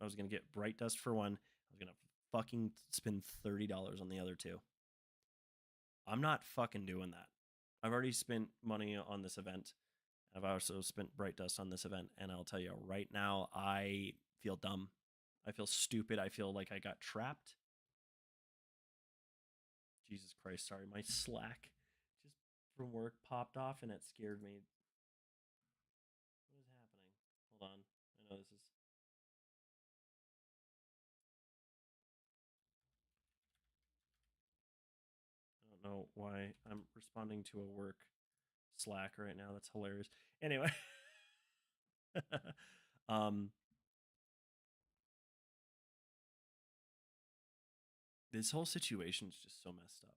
was gonna get Bright Dust for one. I was gonna fucking spend $30 on the other 2. I'm not fucking doing that. I've already spent money on this event. I've also spent Bright Dust on this event, and I'll tell you right now, I feel dumb. I feel stupid. I feel like I got trapped. Jesus Christ, sorry. My Slack just from work popped off, and it scared me. What is happening? Hold on. I know this is... I don't know why I'm responding to a work Slack right now. That's hilarious. Anyway. um, this whole situation is just so messed up.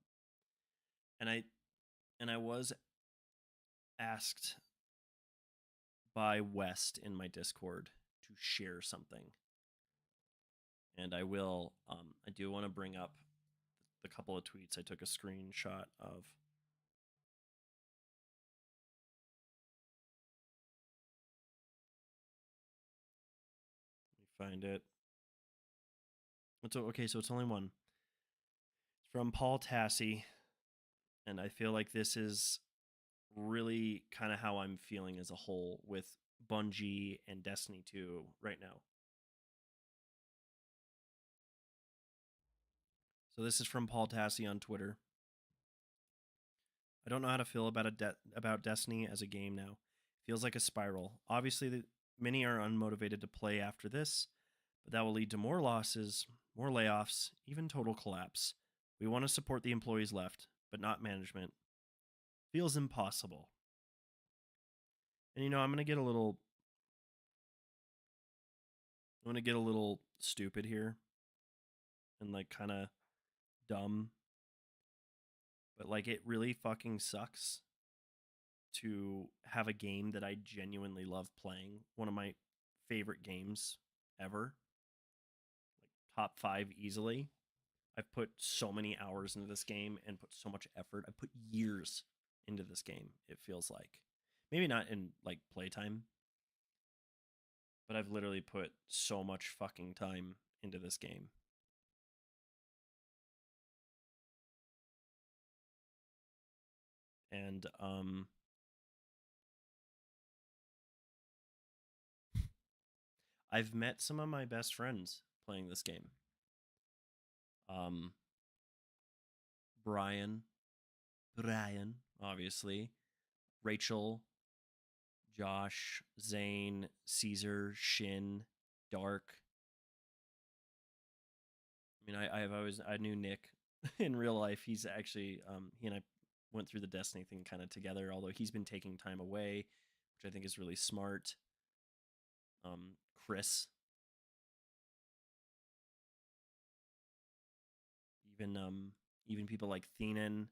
And I was asked by West in my Discord to share something. And I will. I do want to bring up the couple of tweets I took a screenshot of. Let me find it. Okay, so it's only one. It's from Paul Tassi, and I feel like this is really kind of how I'm feeling as a whole with Bungie and Destiny 2 right now. So this is from Paul Tassi on Twitter. I don't know how to feel about Destiny as a game now. Feels like a spiral. Obviously, many are unmotivated to play after this, but that will lead to more losses, more layoffs, even total collapse. We want to support the employees left, but not management. Feels impossible. And I'm going to get a little stupid here and like kind of dumb. But like it really fucking sucks to have a game that I genuinely love playing, one of my favorite games ever, like top 5 easily. I've put so many hours into this game and put so much effort. I put years into this game, it feels like. Maybe not in like playtime, but I've literally put so much fucking time into this game. And I've met some of my best friends playing this game. Um Brian, Brian, obviously, Rachel, Josh, Zane, Caesar, Shin, Dark. I mean, I knew Nick in real life. He's actually he and I went through the Destiny thing kind of together. Although he's been taking time away, which I think is really smart. Chris, even even people like Theenan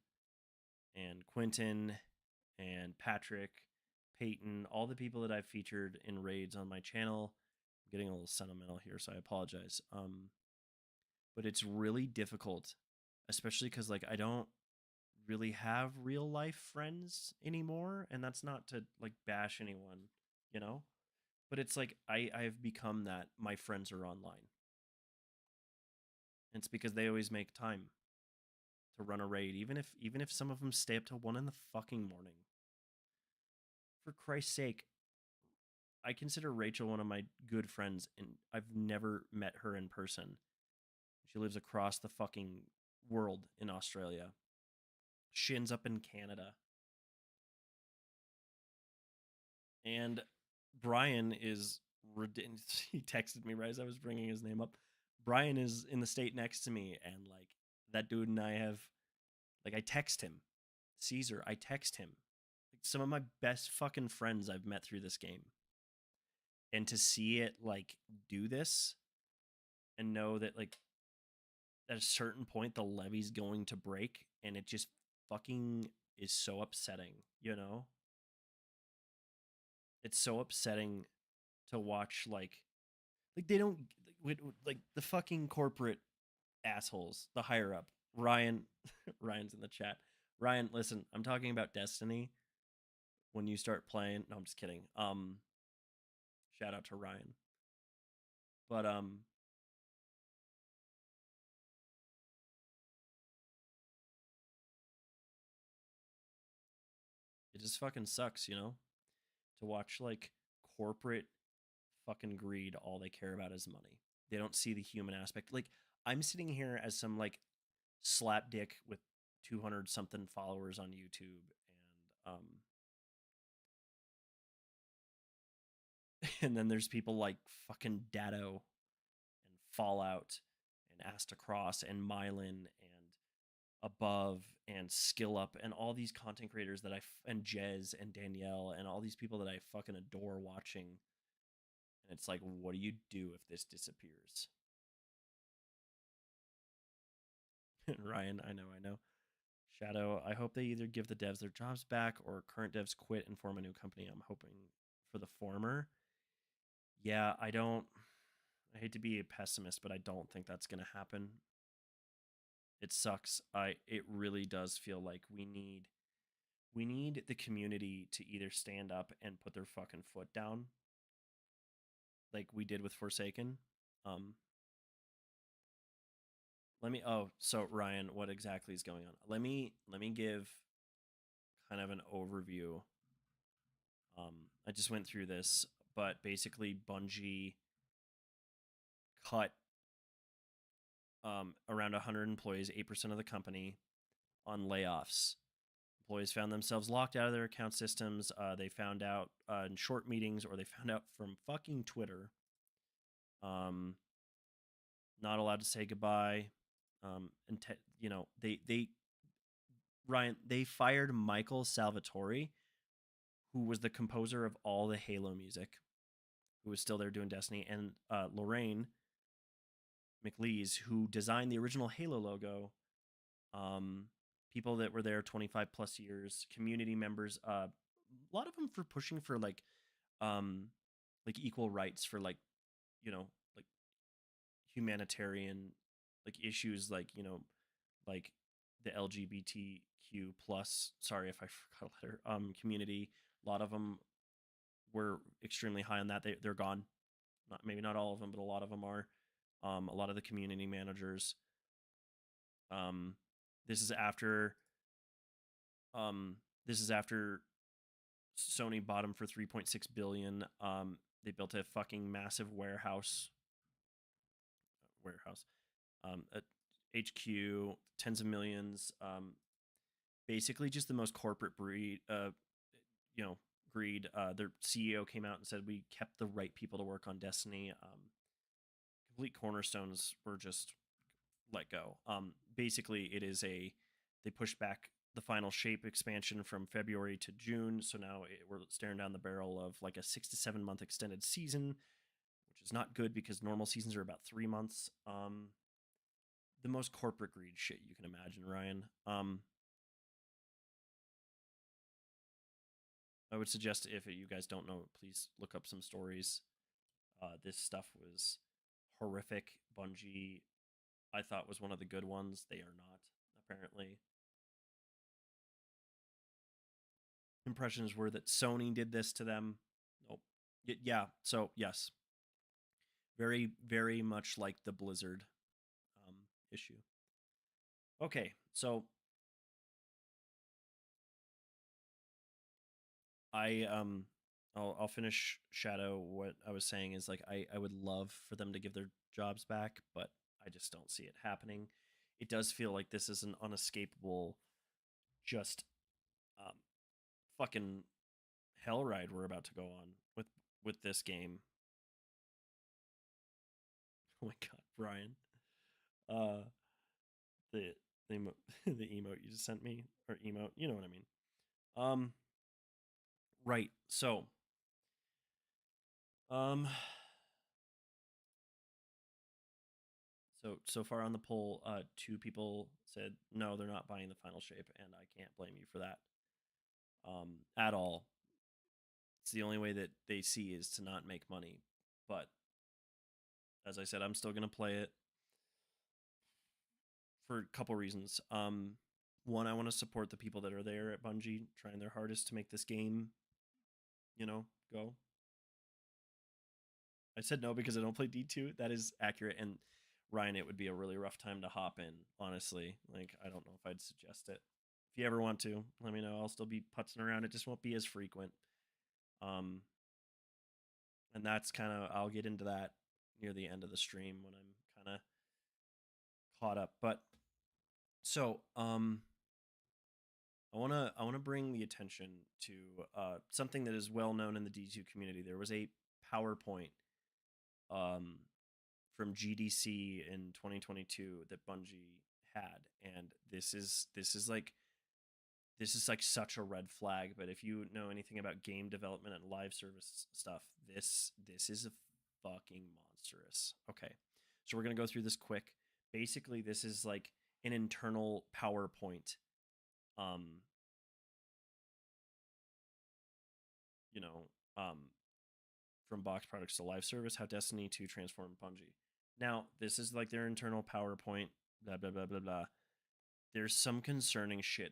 and Quentin and Patrick, Peyton, all the people that I've featured in raids on my channel. I'm getting a little sentimental here, so I apologize. But it's really difficult, especially because like I don't really have real life friends anymore, and that's not to like bash anyone, you know. But it's like I've become that my friends are online. And it's because they always make time to run a raid, even if some of them stay up till 1 in the fucking morning. For Christ's sake, I consider Rachel one of my good friends, and I've never met her in person. She lives across the fucking world in Australia. Shin's up in Canada. And Brian is he texted me right as I was bringing his name up. Brian is in the state next to me, and like that dude and I have like I text him. Caesar, I text him. Like some of my best fucking friends I've met through this game. And to see it like do this and know that like at a certain point the levee's going to break and it just fucking is so upsetting, you know? It's so upsetting to watch like they don't like the fucking corporate assholes, the higher up. Ryan Ryan's in the chat. Ryan, listen, I'm talking about Destiny when you start playing. No, I'm just kidding. Shout out to Ryan. But it just fucking sucks, you know? To watch like corporate fucking greed, all they care about is money. They don't see the human aspect. Like I'm sitting here as some like slapdick with 200 something followers on YouTube and and then there's people like fucking Datto and Fallout and Asta Cross and Mylan and Above and Skill Up and all these content creators that and Jez and Danielle and all these people that I fucking adore watching. And it's like, what do you do if this disappears? Ryan, I know. Shadow, I hope they either give the devs their jobs back or current devs quit and form a new company. I'm hoping for the former. Yeah, I hate to be a pessimist, but I don't think that's going to happen. It sucks. It really does feel like we need the community to either stand up and put their fucking foot down like we did with Forsaken. Um let me so Ryan, what exactly is going on? Let me give kind of an overview. I just went through this, but basically Bungie cut around 100 employees, 8% of the company, on layoffs. Employees found themselves locked out of their account systems. They found out in short meetings, or they found out from fucking Twitter. Um, not allowed to say goodbye. You know, they Ryan, they fired Michael Salvatore, who was the composer of all the Halo music, who was still there doing Destiny, and Lorraine McLeese, who designed the original Halo logo. Um, people that were there 25 plus years, community members, a lot of them for pushing for um like equal rights for you know like humanitarian issues like the LGBTQ plus, sorry if I forgot a letter, community. A lot of them were extremely high on that. They're gone. Not maybe not all of them, but a lot of them are. A lot of the community managers. Um, this is after um, this is after Sony bought them for 3.6 billion. They built a fucking massive warehouse, at HQ, tens of millions. Basically, just the most corporate you know, greed. Their CEO came out and said we kept the right people to work on Destiny. Complete cornerstones were just let go. Basically, they pushed back the final shape expansion from February to June, so now we're staring down the barrel of like a 6 to 7 month extended season, which is not good because normal seasons are about 3 months. The most corporate greed shit you can imagine, Ryan. I would suggest if you guys don't know, please look up some stories. This stuff was horrific. Bungie, I thought, was one of the good ones. They are not, apparently. Impressions were that Sony did this to them. Nope. Yeah. So yes, very very much like the Blizzard um, issue. Okay, so I'll finish Shadow. What I was saying is like I would love for them to give their jobs back, but I just don't see it happening. It does feel like this is an unescapable, just um, fucking hell ride we're about to go on with this game. Oh my god, Brian. Uh, the the emote you just sent me, or emote, you know what I mean. Um, right. Um, so far on the poll, two people said no, they're not buying the final shape, and I can't blame you for that. At all. It's the only way that they see is to not make money. But as I said, I'm still gonna play it for a couple reasons. One, I want to support the people that are there at Bungie, trying their hardest to make this game, go. I said no because I don't play D2. That is accurate. And Ryan, it would be a really rough time to hop in, honestly. Like, I don't know if I'd suggest it. If you ever want to, let me know. I'll still be putzing around. It just won't be as frequent. Um, and that's kind of, I'll get into that near the end of the stream when I'm kind of caught up. But so, I want to bring the attention to something that is well known in the D2 community. There was a PowerPoint um, from GDC in 2022 that Bungie had, and this is like such a red flag. But if you know anything about game development and live service stuff, this is a fucking monstrous. Okay, so we're gonna go through this quick. Basically, this is like an internal PowerPoint. Um, you know, from box products to live service, how Destiny 2 transformed Bungie. Now, this is like their internal PowerPoint, blah, blah, blah, blah, blah. There's some concerning shit.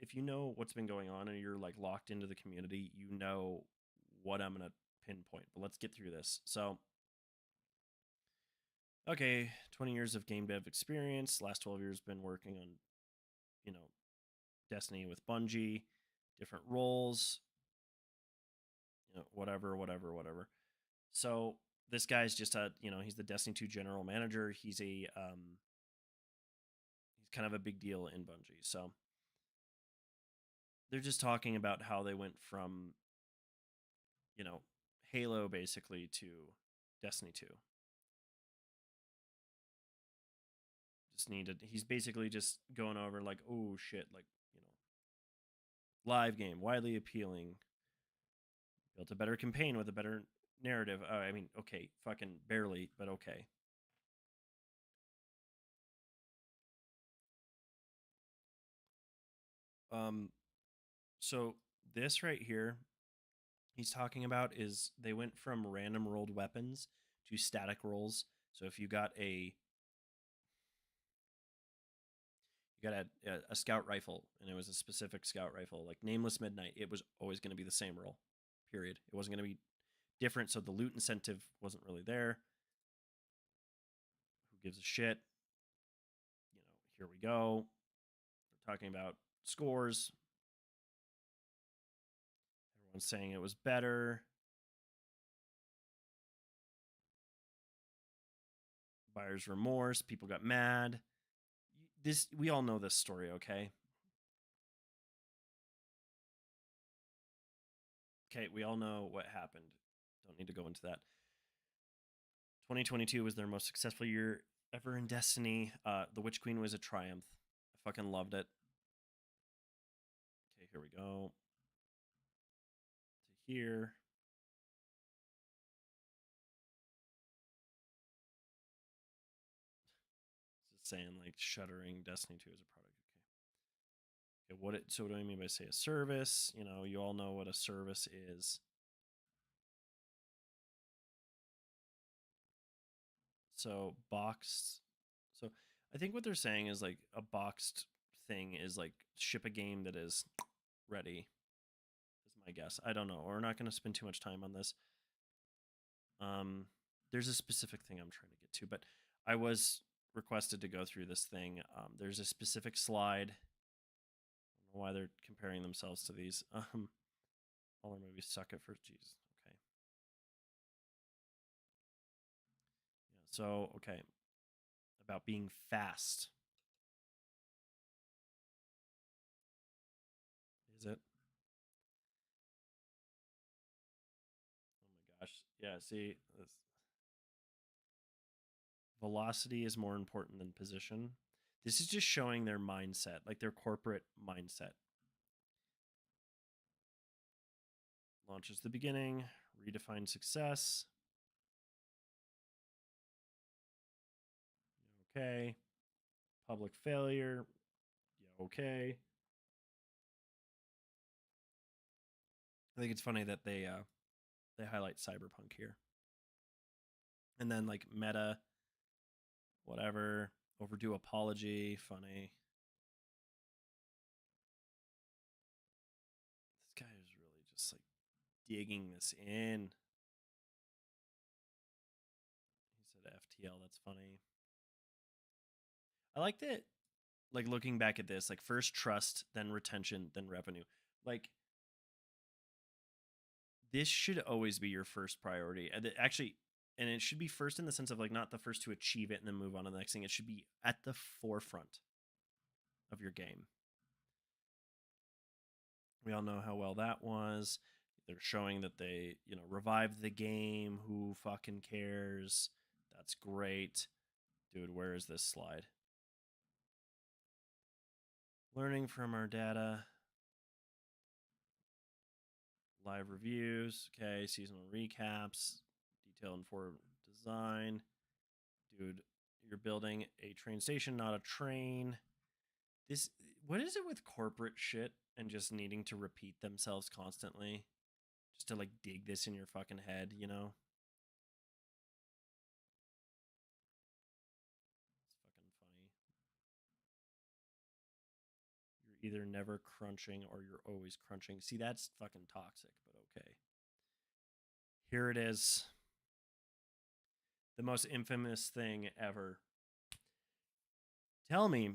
If you know what's been going on and you're like locked into the community, you know what I'm going to pinpoint. But let's get through this. So, okay, 20 years of game dev experience. Last 12 years been working on, you know, Destiny with Bungie, different roles, whatever, whatever, whatever. So this guy's just he's the Destiny 2 general manager. He's kind of a big deal in Bungie. So they're just talking about how they went from, you know, Halo basically to Destiny 2. He's basically just going over like, oh shit, like, live game, widely appealing, built a better campaign with a better narrative. I mean, okay, fucking barely, but okay. Um, so this right here, he's talking about is they went from random rolled weapons to static rolls. So if you got a scout rifle and it was a specific scout rifle, like Nameless Midnight, it was always going to be the same roll. Period. It wasn't going to be different, so the loot incentive wasn't really there. Who gives a shit? Here we go. We're talking about scores. Everyone's saying it was better. Buyer's remorse. People got mad. This we all know this story, okay? Okay, we all know what happened. Don't need to go into that. 2022 was their most successful year ever in Destiny. The Witch Queen was a triumph. I fucking loved it. Okay, here we go. To here. It's saying like shuttering Destiny 2 as a product. Okay, so what do I mean by say a service? You all know what a service is. So boxed. So I think what they're saying is like a boxed thing is like ship a game that is ready. Is my guess. I don't know. We're not going to spend too much time on this. There's a specific thing I'm trying to get to, but I was requested to go through this thing. There's a specific slide. I don't know why they're comparing themselves to these. All our movies suck at first. Jeez. Okay. Yeah. So okay. About being fast. Is it? Oh my gosh. Yeah. See, velocity is more important than position. This is just showing their mindset, like their corporate mindset. Launch is the beginning. Redefine success. Okay. Public failure. Yeah, okay. I think it's funny that they highlight cyberpunk here. And then like meta, whatever, overdue apology, funny. This guy is really just like digging this in. He said FTL, that's funny. I like that, like looking back at this, like first trust, then retention, then revenue. Like this should always be your first priority. And actually, and it should be first in the sense of like not the first to achieve it and then move on to the next thing. It should be at the forefront of your game. We all know how well that was. They're showing that they, revived the game. Who fucking cares? That's great. Dude, where is this slide? Learning from our data. Live reviews. Okay, seasonal recaps. Detail informed design. Dude, you're building a train station, not a train. What is it with corporate shit and just needing to repeat themselves constantly? Just to like dig this in your fucking head, It's fucking funny. You're either never crunching or you're always crunching. See, that's fucking toxic, but okay. Here it is. The most infamous thing ever. Tell me,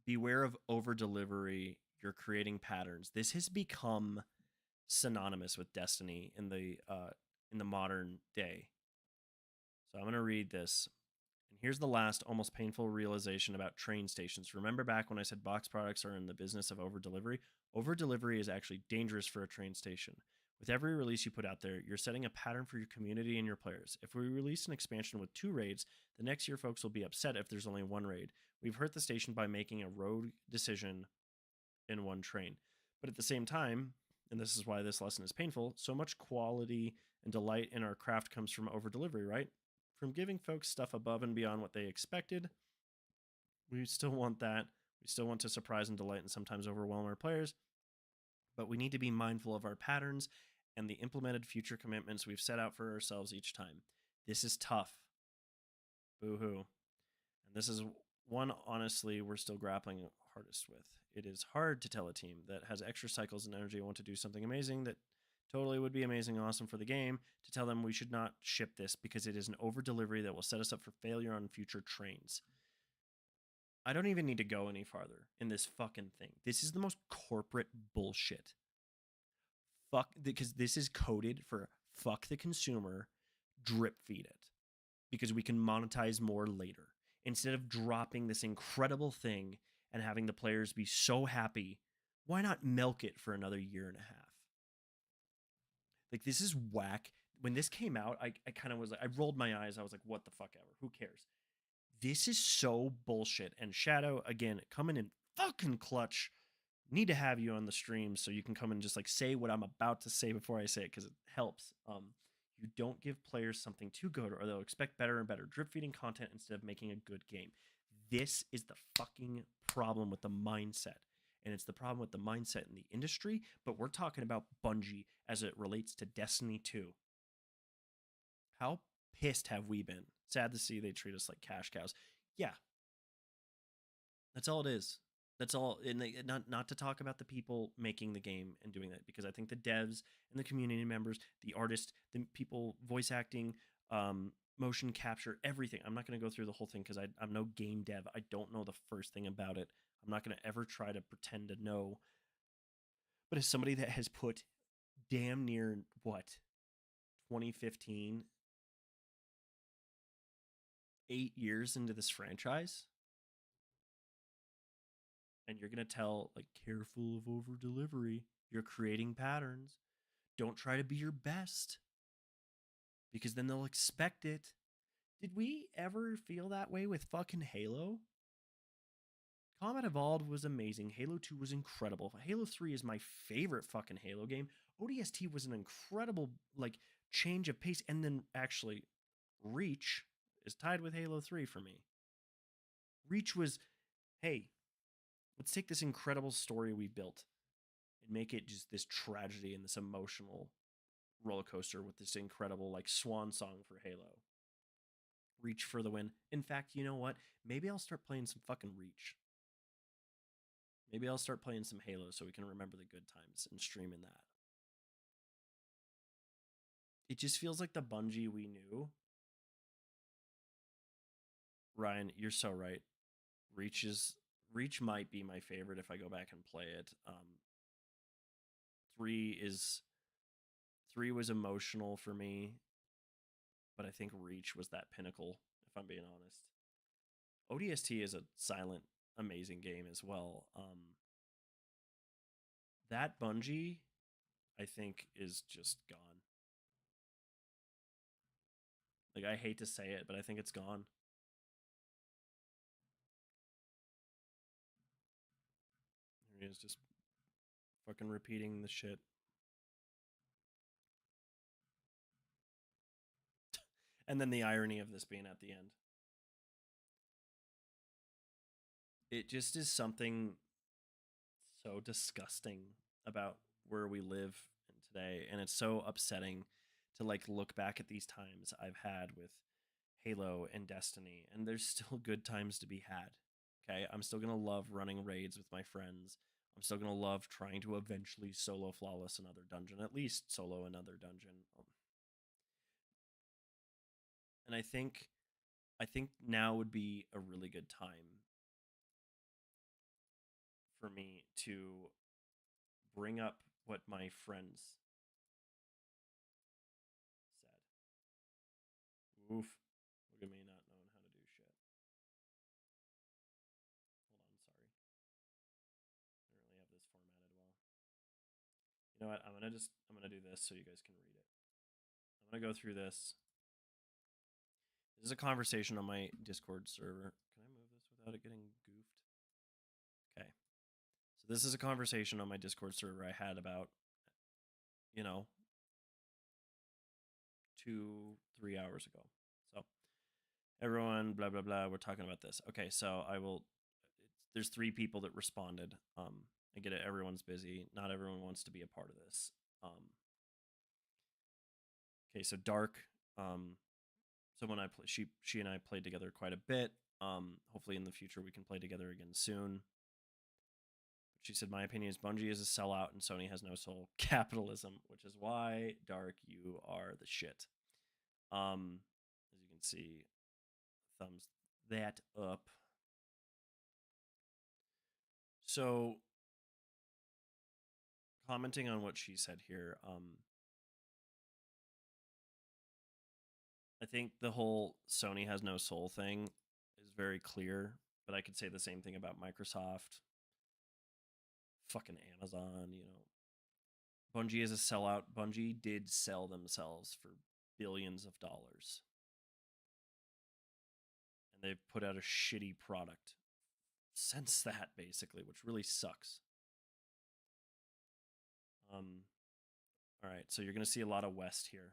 beware of over delivery. You're creating patterns. This has become synonymous with Destiny in the modern day. So I'm going to read this. And here's the last almost painful realization about train stations. Remember back when I said box products are in the business of over delivery? Over delivery is actually dangerous for a train station. With every release you put out there, you're setting a pattern for your community and your players. If we release an expansion with 2 raids, the next year folks will be upset if there's only 1 raid. We've hurt the station by making a road decision in 1 train. But at the same time, and this is why this lesson is painful, so much quality and delight in our craft comes from over delivery, right? From giving folks stuff above and beyond what they expected. We still want that. We still want to surprise and delight and sometimes overwhelm our players, but we need to be mindful of our patterns and the implemented future commitments we've set out for ourselves each time. This is tough. Boo hoo. And this is one, honestly, we're still grappling hardest with. It is hard to tell a team that has extra cycles and energy and want to do something amazing that totally would be amazing and awesome for the game to tell them we should not ship this because it is an over delivery that will set us up for failure on future trains. I don't even need to go any farther in this fucking thing. This is the most corporate bullshit. Fuck, because this is coded for fuck the consumer, drip feed it because we can monetize more later instead of dropping this incredible thing and having the players be so happy. Why not milk it for another year and a half? Like, this is whack. When this came out, I kind of was like, I rolled my eyes. I was like, what the fuck ever? Who cares? This is so bullshit. And Shadow, again, coming in fucking clutch. Need to have you on the stream so you can come and just like say what I'm about to say before I say it because it helps. You don't give players something too good or they'll expect better and better drip feeding content instead of making a good game. This is the fucking problem with the mindset. And it's the problem with the mindset in the industry, but we're talking about Bungie as it relates to Destiny 2. How pissed have we been? Sad to see they treat us like cash cows. Yeah. That's all it is. That's all. And not to talk about the people making the game and doing that, because I think the devs and the community members, the artists, the people voice acting, motion capture, everything. I'm not going to go through the whole thing because I'm no game dev. I don't know the first thing about it. I'm not going to ever try to pretend to know. But as somebody that has put damn near, 2015, 8 years into this franchise, and you're going to tell, like, careful of over delivery. You're creating patterns. Don't try to be your best because then they'll expect it. Did we ever feel that way with fucking Halo? Combat Evolved was amazing. Halo 2 was incredible. Halo 3 is my favorite fucking Halo game. ODST was an incredible, like, change of pace. And then actually, Reach is tied with Halo 3 for me. Reach was, hey, let's take this incredible story we built and make it just this tragedy and this emotional roller coaster with this incredible, like, swan song for Halo. Reach for the win. In fact, you know what? Maybe I'll start playing some fucking Reach. Maybe I'll start playing some Halo so we can remember the good times and streaming that. It just feels like the Bungie we knew. Ryan, you're so right. Reach might be my favorite if I go back and play it. Three was emotional for me, but I think Reach was that pinnacle, if I'm being honest. ODST is a silent, amazing game as well. That Bungie, I think, is just gone. Like, I hate to say it, but I think it's gone. He is just fucking repeating the shit. And then the irony of this being at the end. It just is something so disgusting about where we live in today, and it's so upsetting to, like, look back at these times I've had with Halo and Destiny, and there's still good times to be had. Okay, I'm still gonna love running raids with my friends. I'm still gonna love trying to eventually solo flawless another dungeon, at least solo another dungeon. And I think now would be a really good time for me to bring up what my friends said. Oof. Look at me not knowing how to do shit. Hold on, sorry. I don't really have this formatted well. You know what? I'm gonna do this so you guys can read it. I'm gonna go through this. This is a conversation on my Discord server. Can I move this without it getting goofed? Okay. So this is a conversation on my Discord server I had about, 2-3 hours ago. So everyone, blah blah blah. We're talking about this. Okay, so there's 3 people that responded. I get it, everyone's busy. Not everyone wants to be a part of this. Okay, so Dark, um, someone I play, she and I played together quite a bit. Hopefully in the future we can play together again soon. She said, "My opinion is Bungie is a sellout and Sony has no soul. Capitalism, which is why Dark, you are the shit." As you can see, thumbs that up. So, commenting on what she said here, I think the whole Sony has no soul thing is very clear, but I could say the same thing about Microsoft, fucking Amazon, you know. Bungie is a sellout. Bungie did sell themselves for billions of dollars. And they've put out a shitty product since that, basically, which really sucks. All right, so you're going to see a lot of West here.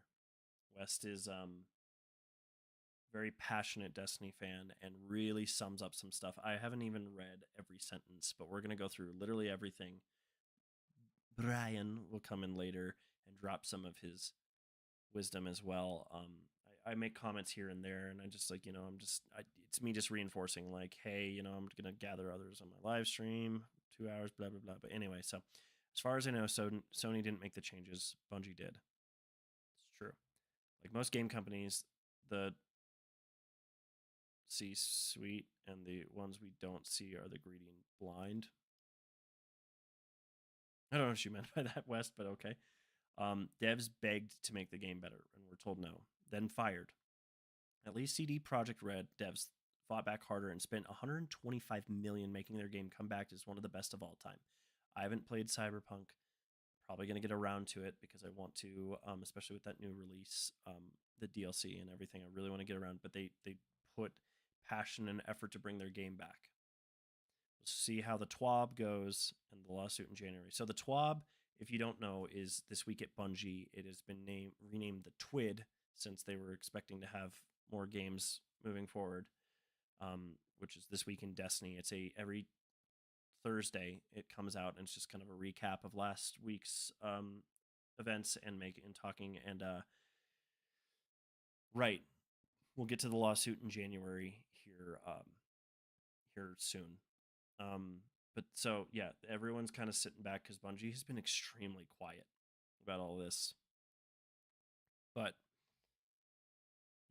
West is very passionate Destiny fan and really sums up some stuff. I haven't even read every sentence, but we're going to go through literally everything. Brian will come in later and drop some of his wisdom as well. I make comments here and there, and I just like, it's me just reinforcing like, hey, I'm gonna gather others on my live stream, 2 hours, blah blah blah. But anyway, so as far as I know, Sony didn't make the changes. Bungie did. It's true. Like most game companies, the C-suite and the ones we don't see are the greedy and blind. I don't know what she meant by that, West, but okay. Devs begged to make the game better, and were told no, then fired. At least CD Projekt Red devs fought back harder and spent 125 million making their game come back as one of the best of all time. I haven't played Cyberpunk. Probably going to get around to it because I want to, especially with that new release, the DLC and everything. I really want to get around, but they put passion and effort to bring their game back. We'll see how the TWAB goes and the lawsuit in January. So the TWAB, if you don't know, is this week at Bungie. It has been renamed the TWID since they were expecting to have more games moving forward, which is this week in Destiny. It's every Thursday it comes out, and it's just kind of a recap of last week's events and talking. And right, we'll get to the lawsuit in January here soon. But so yeah, everyone's kind of sitting back because Bungie has been extremely quiet about all this. But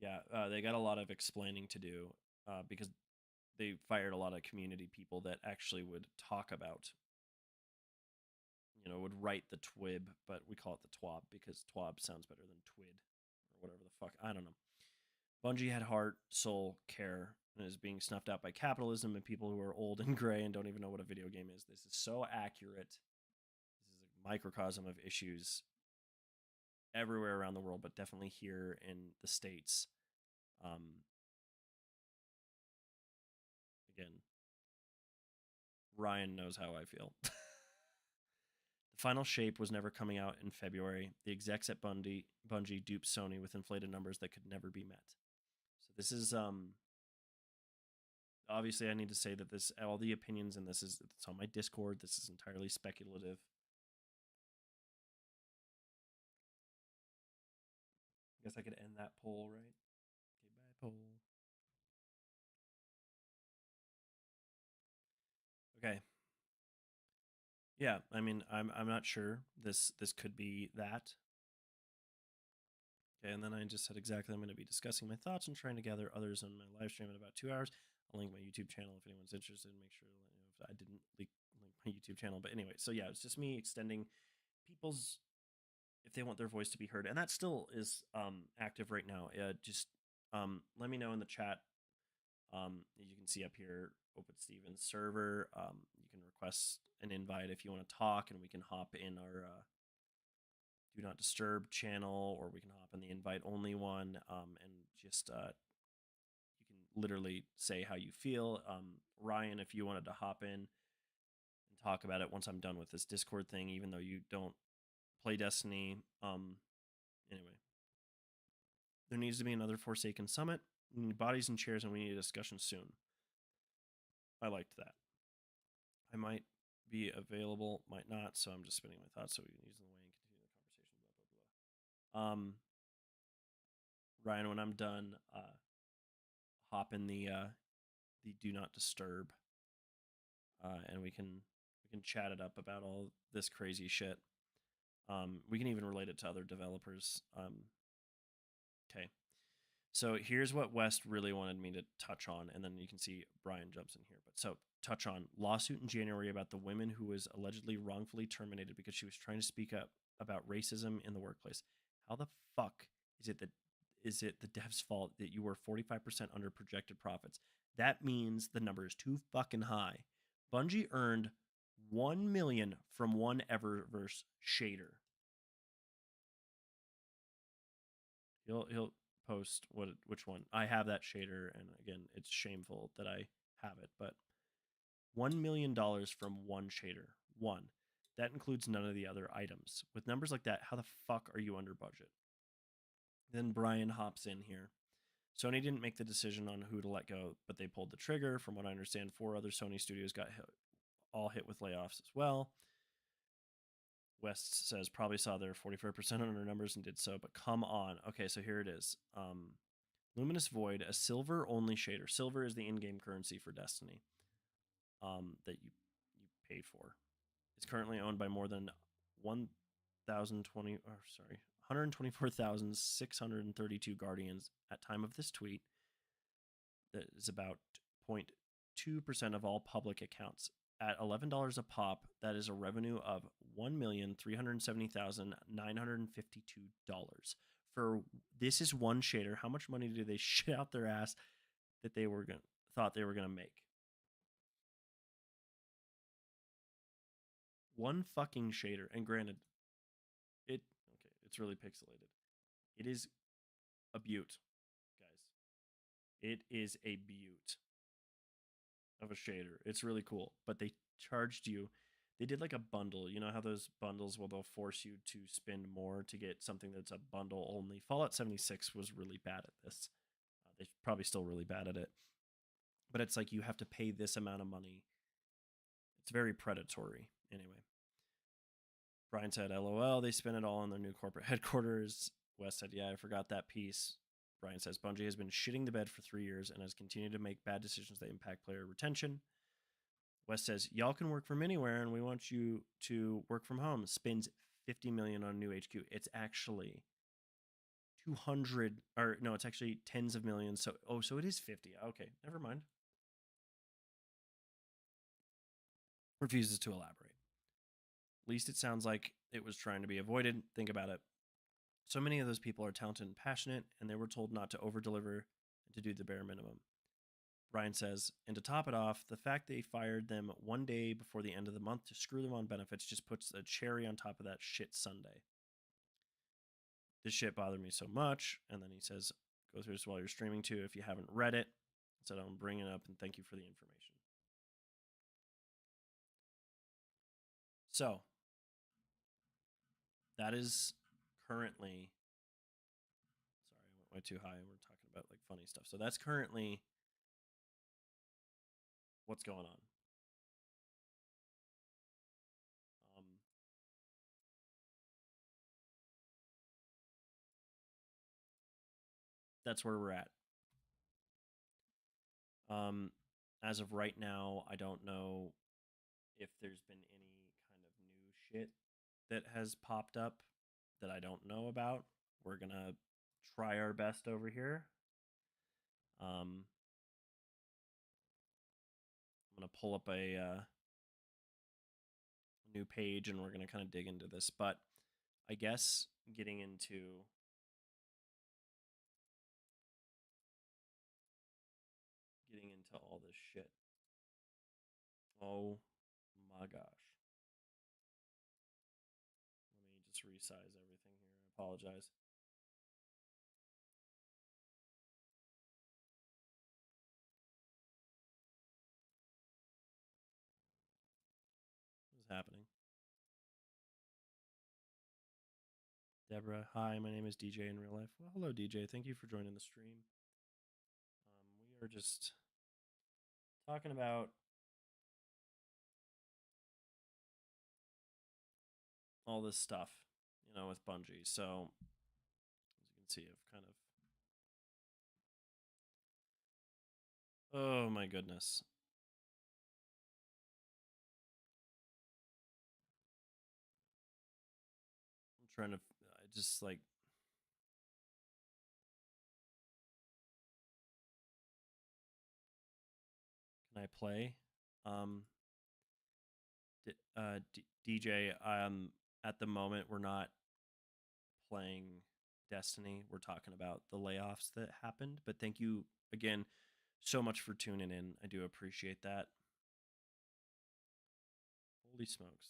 yeah, they got a lot of explaining to do because they fired a lot of community people that actually would talk about, would write the TWIB, but we call it the TWAB because TWAB sounds better than TWID or whatever the fuck. I don't know. Bungie had heart, soul, care, and is being snuffed out by capitalism and people who are old and gray and don't even know what a video game is. This is so accurate. This is a microcosm of issues everywhere around the world, but definitely here in the States. Again, Ryan knows how I feel. The final shape was never coming out in February. The execs at Bungie duped Sony with inflated numbers that could never be met. So this is obviously I need to say that all the opinions in this it's on my Discord. This is entirely speculative. I guess I could end that poll, right? Okay, bye poll. Okay. Yeah, I mean, I'm not sure. This could be that. Okay, and then I just said exactly I'm going to be discussing my thoughts and trying to gather others on my live stream in about 2 hours. I'll link my YouTube channel if anyone's interested. Make sure to let you know if I didn't link my YouTube channel. But anyway, so yeah, it's just me extending people's if they want their voice to be heard, and that still is active right now. Just let me know in the chat. As you can see up here, Open Stevens server. You can request an invite if you want to talk, and we can hop in our do not disturb channel, or we can hop in the invite only one, and just you can literally say how you feel. Ryan, if you wanted to hop in and talk about it once I'm done with this Discord thing, even though you don't play Destiny. Anyway, there needs to be another Forsaken Summit. We need bodies and chairs, and we need a discussion soon. I liked that. I might be available, might not. So I'm just spinning my thoughts so we can use them away and continue the conversation. Blah blah blah. Ryan, when I'm done, hop in the do not disturb, and we can chat it up about all this crazy shit. We can even relate it to other developers. Okay, so here's what West really wanted me to touch on, and then you can see Brian jumps in here. But so touch on lawsuit in January about the woman who was allegedly wrongfully terminated because she was trying to speak up about racism in the workplace. How the fuck is it the dev's fault that you were 45% under projected profits? That means the number is too fucking high. Bungie earned 1 million from one Eververse shader. He'll post which one. I have that shader, and again, it's shameful that I have it, but $1 million from one shader. One. That includes none of the other items. With numbers like that, how the fuck are you under budget? Then Brian hops in here. Sony didn't make the decision on who to let go, but they pulled the trigger. From what I understand, 4 other Sony studios got all hit with layoffs as well. West says probably saw their 44% on their numbers and did so, but come on. Okay, so here it is. Luminous Void, a silver only shader. Silver is the in-game currency for Destiny that you pay for. It's currently owned by more than 124,632 Guardians at time of this tweet. That is about 0.2% of all public accounts. At $11 a pop, that is a revenue of $1,370,952. For this is one shader. How much money do they shit out their ass that they were thought they were gonna make? One fucking shader, and granted, it's really pixelated. It is a beaut, guys. It is a beaut of a shader. It's really cool, but they charged you. They did like a bundle. You know how those bundles will they'll force you to spend more to get something that's a bundle only. Fallout 76 was really bad at this. They're probably still really bad at it. But it's like you have to pay this amount of money. It's very predatory. Anyway, Brian said, LOL, they spent it all on their new corporate headquarters. Wes said, yeah, I forgot that piece. Brian says, Bungie has been shitting the bed for 3 years and has continued to make bad decisions that impact player retention. Wes says, y'all can work from anywhere and we want you to work from home. Spends 50 million on new HQ. It's actually 200, or no, it's actually tens of millions. So it is 50. Okay, never mind. Refuses to elaborate. At least it sounds like it was trying to be avoided. Think about it. So many of those people are talented and passionate, and they were told not to over-deliver and to do the bare minimum. Ryan says, and to top it off, the fact they fired them one day before the end of the month to screw them on benefits just puts a cherry on top of that shit sundae. This shit bothered me so much. And then he says, go through this while you're streaming too if you haven't read it. I said, I'm bringing it up and thank you for the information. So, that is currently, sorry, I went way too high and we're talking about like funny stuff. So that's currently what's going on. That's where we're at. As of right now, I don't know if there's been any kind of new shit that has popped up that I don't know about. We're gonna try our best over here. I'm gonna pull up a new page and we're gonna kind of dig into this. But I guess getting into all this shit. Oh my gosh. Let me just resize everything here. I apologize. What's happening? Deborah, hi, my name is DJ in real life. Well, hello, DJ. Thank you for joining the stream. We are just talking about all this stuff, with Bungie. So as you can see, I've kind of, oh my goodness, I'm trying to, I just like, can I play? Um, DJ, at the moment we're not playing Destiny. We're talking about the layoffs that happened. But thank you again so much for tuning in. I do appreciate that. Holy smokes.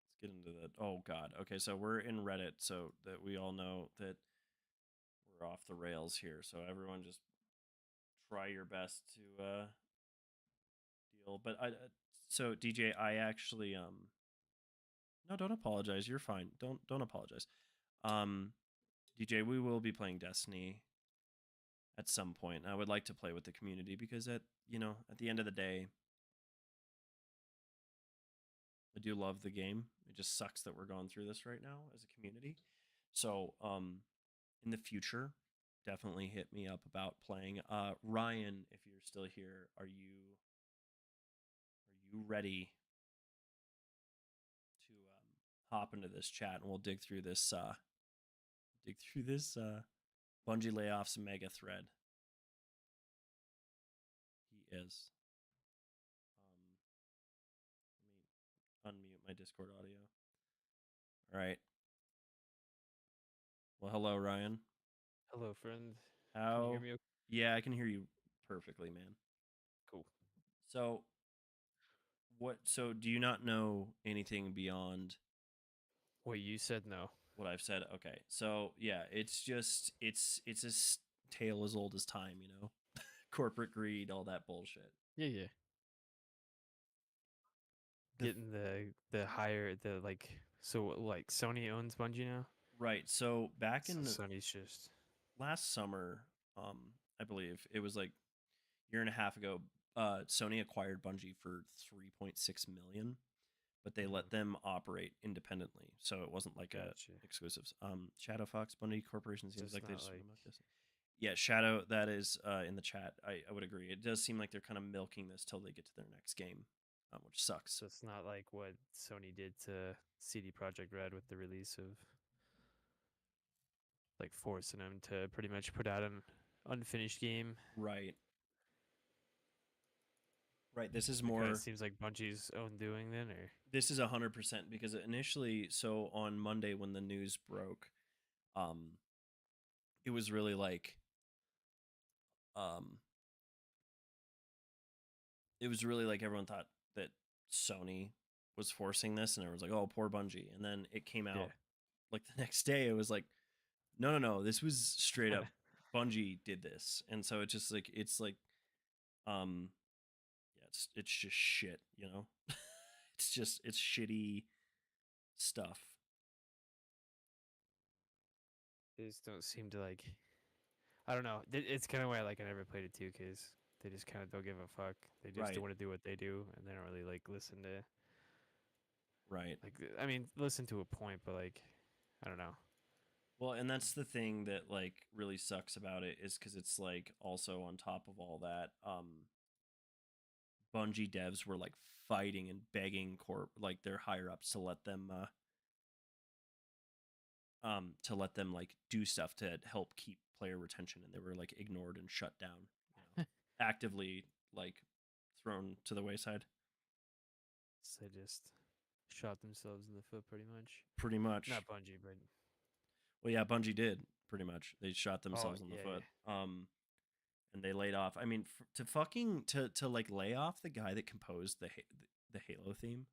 Let's get into that. Oh God. Okay, so we're in Reddit, so that we all know that we're off the rails here. So everyone just try your best to deal. But so DJ, I actually no, don't apologize. You're fine. Don't apologize. Um DJ, we will be playing Destiny at some point. I would like to play with the community because at the end of the day, I do love the game. It just sucks that we're going through this right now as a community. So, in the future, definitely hit me up about playing. Ryan, if you're still here, are you ready to hop into this chat and we'll dig through this Bungie layoffs mega thread. He is. Let me unmute my Discord audio. All right. Well, hello, Ryan. Hello, friend. Can you hear How? me? Yeah, I can hear you perfectly, man. Cool. So, what? So, do you not know anything beyond Wait, you said no. what I've said? Okay. So, yeah, it's just it's a tale as old as time. Corporate greed, all that bullshit. Yeah, yeah. The f- Getting the higher the like so like Sony owns Bungie now. right. So back So in Sony's just last summer, um, I believe it was like year and a half ago. Sony acquired Bungie for 3.6 million, but they mhm, let them operate independently. So it wasn't like a gotcha. exclusives. Shadow Fox Bundy Corporation So seems it's like they not just want like to milk this. Yeah, Shadow, that is in the chat. I would agree. It does seem like they're kind of milking this till they get to their next game, which sucks. so it's not like what Sony did to CD Projekt Red with the release of like forcing them to pretty much put out an unfinished game. Right, right. This is It kind of more. seems like Bungie's own doing then, or This is 100% because initially, so on Monday when the news broke, um, it was really like, um, everyone thought that Sony was forcing this, and everyone's like, "Oh, poor Bungie." And then it came yeah. out like the next day. It was like, "No, no, no! This was straight up Bungie did this." And so um, yeah, it's just shit. It's shitty stuff. They just don't seem to like. I don't know. It's kind of why like I never played it too, because they just kind of don't give a fuck. They just Right, want to do what they do, and they don't really like listen to right. like. I mean, listen to a point, but like, I don't know. Well, and that's the thing that like really sucks about it is because it's like also on top of all that, Bungie devs were like fighting and begging corp like their higher ups to let them like do stuff to help keep player retention, and they were like ignored and shut down, actively like thrown to the wayside. So they just shot themselves in the foot, pretty much. Pretty much. Not Bungie, but Well, yeah, Bungie did pretty much. They shot oh themselves in the yeah, foot. yeah. And they laid off. I mean, to fucking to like lay off the guy that composed the Halo theme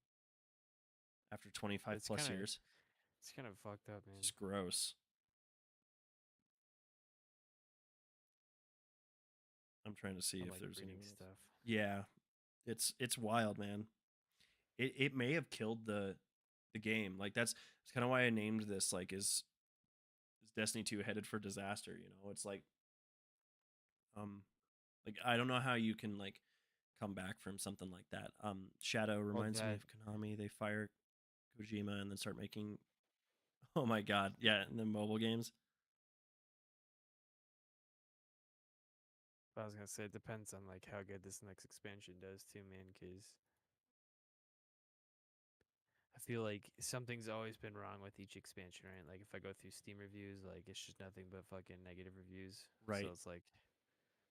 after 25 It's plus kind of years. it's kind of fucked up, It's man. just gross. I'm trying to see I if like there's reading anyone else. stuff. Yeah, it's wild, man. It may have killed the game. Like that's kind of why I named this. Like, is Destiny 2 headed for disaster? It's um like I don't know how you can like come back from something like that. Shadow Well, reminds me that of Konami. They fire. Kojima and then start making. Oh my god, yeah, and then mobile games. But I was gonna say it depends on like how good this next expansion does too, man. Because I feel like something's always been wrong with each expansion, right? Like if I go through Steam reviews, like it's just nothing but fucking negative reviews. So Right. it's like,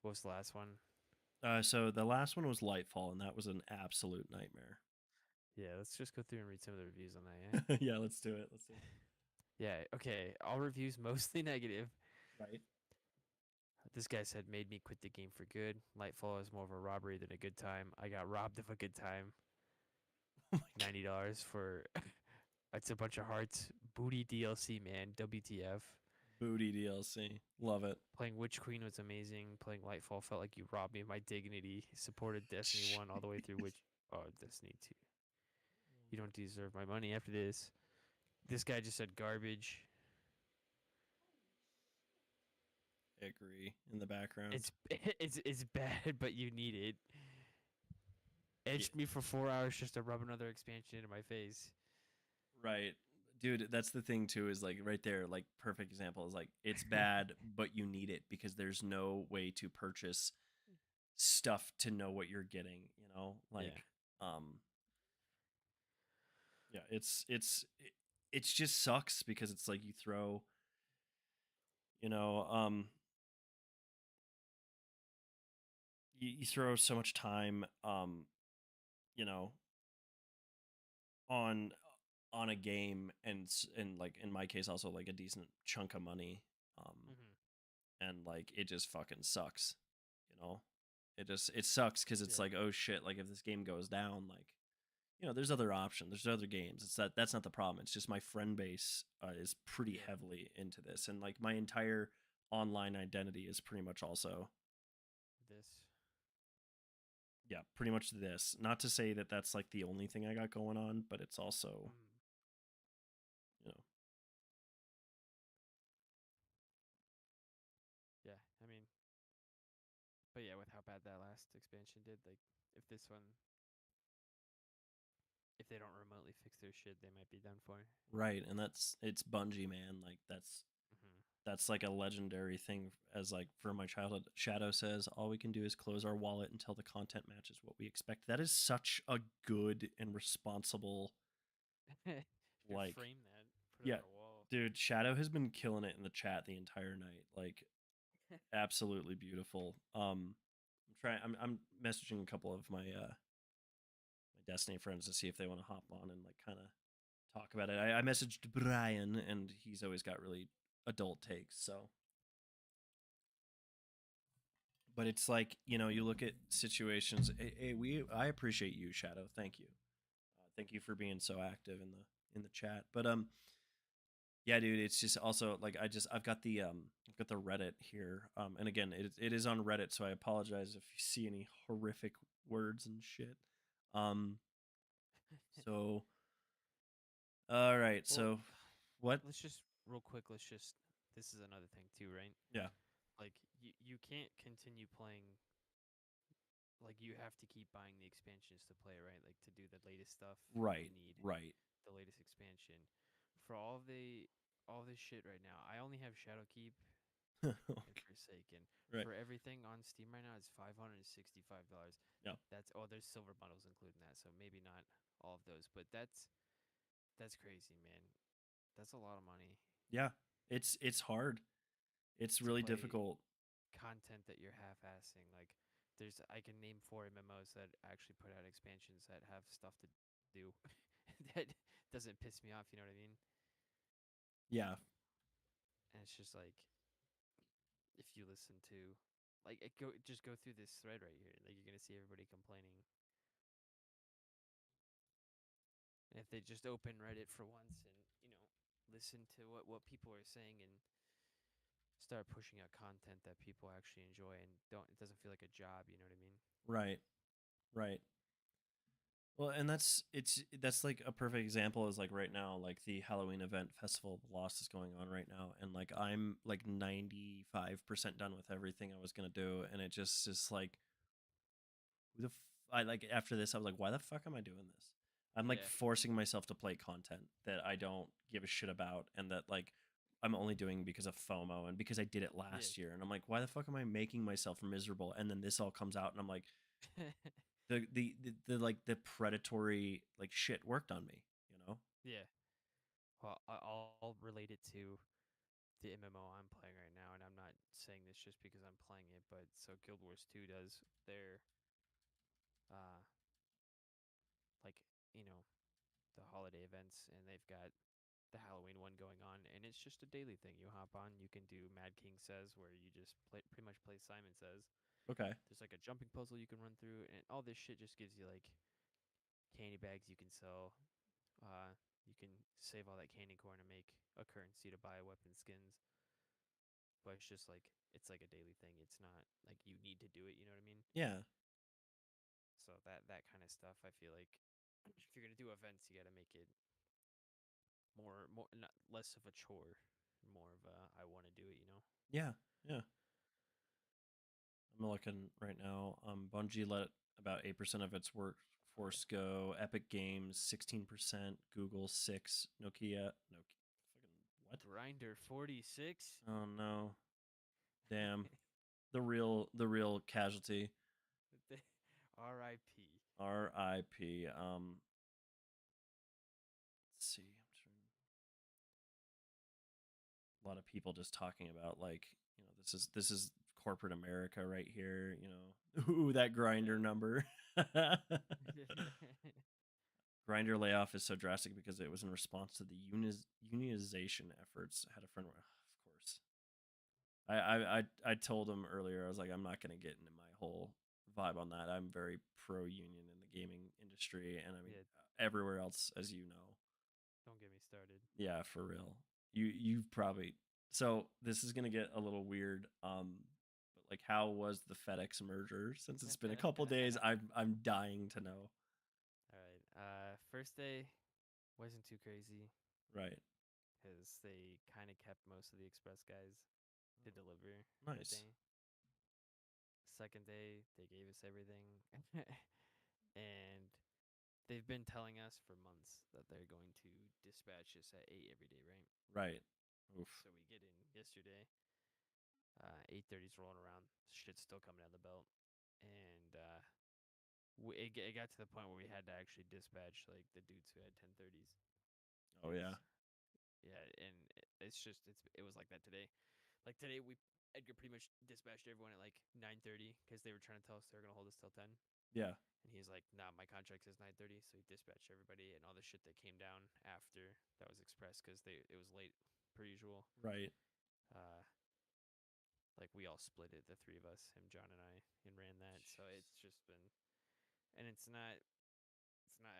what was the last one? So the last one was Lightfall, and that was an absolute nightmare. Yeah, let's just go through and read some of the reviews on that. Yeah. Yeah, let's do it. Let's do it. Yeah. Okay. All reviews mostly negative. Right. This guy said made me quit the game for good. Lightfall is more of a robbery than a good time. I got robbed of a good time. Oh my god. $90 for it's a bunch of hearts. Booty DLC, man. WTF. Booty DLC. Love it. Playing Witch Queen was amazing. Playing Lightfall felt like you robbed me of my dignity. Supported Destiny 1 all the way through Witch. Oh, Destiny 2. You don't deserve my money after this. This guy just said garbage. I agree. In the background. It's bad, but you need it. Edged me for 4 hours just to rub another expansion into my face. Right. Dude, that's the thing too, is like right there, like perfect example is like it's bad, but you need it because there's no way to purchase stuff to know what you're getting, you know? Like yeah, it just sucks because it's like you throw, you know, you throw so much time you know, on on a game and like in my case also like a decent chunk of money Mm-hmm. and like it just fucking sucks, you know. It sucks because it's Yeah. like, oh shit, like if this game goes down, like, you know, there's other options, there's other games. It's that's not the problem. It's just my friend base is pretty Yeah. heavily into this, and like my entire online identity is pretty much also, This. yeah, pretty much this. Not to say that that's like the only thing I got going on, but it's also, Mm. you know. Yeah. I mean, but yeah, with how bad that last expansion did, like, if this one, if they don't remotely fix their shit, they might be done for. Right, and it's Bungie, man. Like Mm-hmm. that's like a legendary thing. As like for my childhood, Shadow says, all we can do is close our wallet until the content matches what we expect. That is such a good and responsible, Should like, frame that, put it yeah, on a wall. dude. Shadow has been killing it in the chat the entire night. Like, absolutely beautiful. I'm messaging a couple of my Destiny friends to see if they want to hop on and like kind of talk about it. I messaged Brian, and he's always got really adult takes. So, but it's like, you know, you look at situations. I appreciate you, Shadow. Thank you, thank you for being so active in the chat. But yeah, dude, it's just also like I've got the Reddit here, and again, it is on Reddit, so I apologize if you see any horrific words and shit. Um, so all right, Well, so what? let's just real quick. Let's just. This is another thing too, right? Yeah, Like you can't continue playing. Like you have to keep buying the expansions to play, right? Like to do the latest stuff, you right, need right. the latest expansion. For all this shit right now, I only have Shadowkeep and Forsaken. Right. For everything on Steam right now, it's $565. Yeah. That's there's silver bundles including that, so maybe not all of those, but that's crazy, man. That's a lot of money Yeah. It's hard. It's to really play difficult. content that you're half-assing. Like, I can name 4 MMOs that actually put out expansions that have stuff to do. That doesn't piss me off. You know what I mean? Yeah. And it's just like if you listen to, like, just go through this thread right here. Like, you're gonna see everybody complaining. And if they just open Reddit for once and listen to what people are saying and start pushing out content that people actually enjoy and don't it doesn't feel like a job, you know what I mean? Right. Right. Well, and that's like a perfect example is like right now, like the Halloween event Festival of the Lost is going on right now, and like I'm like 95% done with everything I was gonna do, and it just is like, who the I like after this I was like, why the fuck am I doing this? I'm like Yeah. forcing myself to play content that I don't give a shit about, and that like I'm only doing because of FOMO and because I did it Yeah. last year. And I'm like, why the fuck am I making myself miserable? And then this all comes out, and I'm like, the like the predatory like shit worked on me, you know? Yeah. Well, I'll relate it to the MMO I'm playing right now, and I'm not saying this just because I'm playing it, but so Guild Wars 2 does their uh like, you know, the holiday events, and they've got the Halloween one going on, and it's just a daily thing. You hop on, you can do Mad King Says, where you just pretty much play Simon Says. Okay. There's like a jumping puzzle you can run through, and all this shit just gives you like candy bags you can sell. You can save all that candy corn and make a currency to buy weapon skins. But it's like a daily thing. It's not like you need to do it. You know what I mean? Yeah. So that kind of stuff, I feel like if you're gonna do events, you got to make it more not less of a chore, more of a I want to do it. You know? Yeah. Yeah. I'm looking right now. Bungie let about 8% of its Yeah. workforce go. Epic Games 16%. Google 6. Nokia. No. Fucking what? Grinder 46. Oh no. Damn. The real casualty. R.I.P. R.I.P. Let's see. A lot of people just talking about like, this is corporate America right here, Ooh, that grinder number. Grinder layoff is so drastic because it was in response to the unionization efforts. I had a friend, of course. I told him earlier, I was like, I'm not going to get into my whole vibe on that. I'm very pro union in the gaming industry, and I mean Yeah. everywhere else, as you know. Don't get me started. Yeah, for real. You've probably, so this is gonna get a little weird. But like, how was the FedEx merger? Since it's been a couple days, I'm dying to know. All right. First day wasn't too crazy Right. because they kind of kept most of the express guys to deliver that Nice. day. Second day, they gave us everything, and they've been telling us for months that they're going to dispatch us at 8 every day, right? Right. Oof. So we get in yesterday. 8:30's rolling around. Shit's still coming down the belt, and it got to the point where we had to actually dispatch like the dudes who had 10:30s. Oh yeah. Yeah, and it was like that today. Like today, Edgar pretty much dispatched everyone at like 9:30 because they were trying to tell us they were gonna hold us till 10. Yeah. And he's like, "Nah, my contract says 9:30." So he dispatched everybody, and all the shit that came down after that was express because it was late per usual. Right. Uh, like we all split it, the three of us, him, John, and I, and ran that. So it's just been, and it's not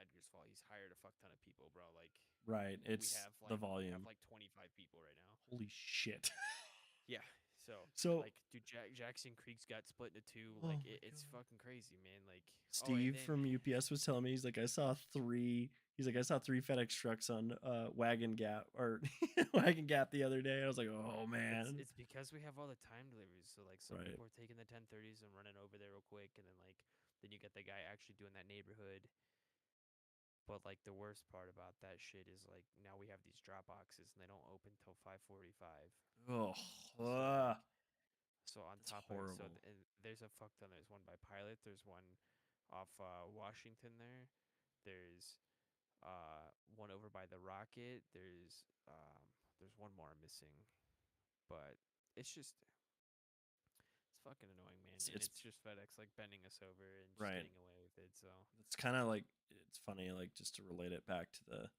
Edgar's fault. He's hired a fuck ton of people, bro. Like Right. we It's have the we have volume. like 25 people right now. Holy shit. Yeah. So So, like, dude, Jackson Creek's got split into two. oh Like my it's god. fucking crazy, man. Like and Steve then from UPS was telling me, he's like, I saw three. He's like, I saw three FedEx trucks on Wagon Gap or Wagon Gap the other day. I was like, oh man. it's because we have all the time deliveries. So like some Right. people are taking the 10:30s and running over there real quick, and then you get the guy actually doing that neighborhood. But like the worst part about that shit is like now we have these drop boxes and they don't open till 5:45. Oh, So like so on that's top of it, horrible. and there's a fuck ton. There's one by Pilot. There's one off Washington there. There's one over by the Rocket. There's one more I'm missing, but it's just it's fucking annoying, man. And It's it's just FedEx like bending us over and just right. getting away with it. So It's kind of like, it's funny, like just to relate it back to the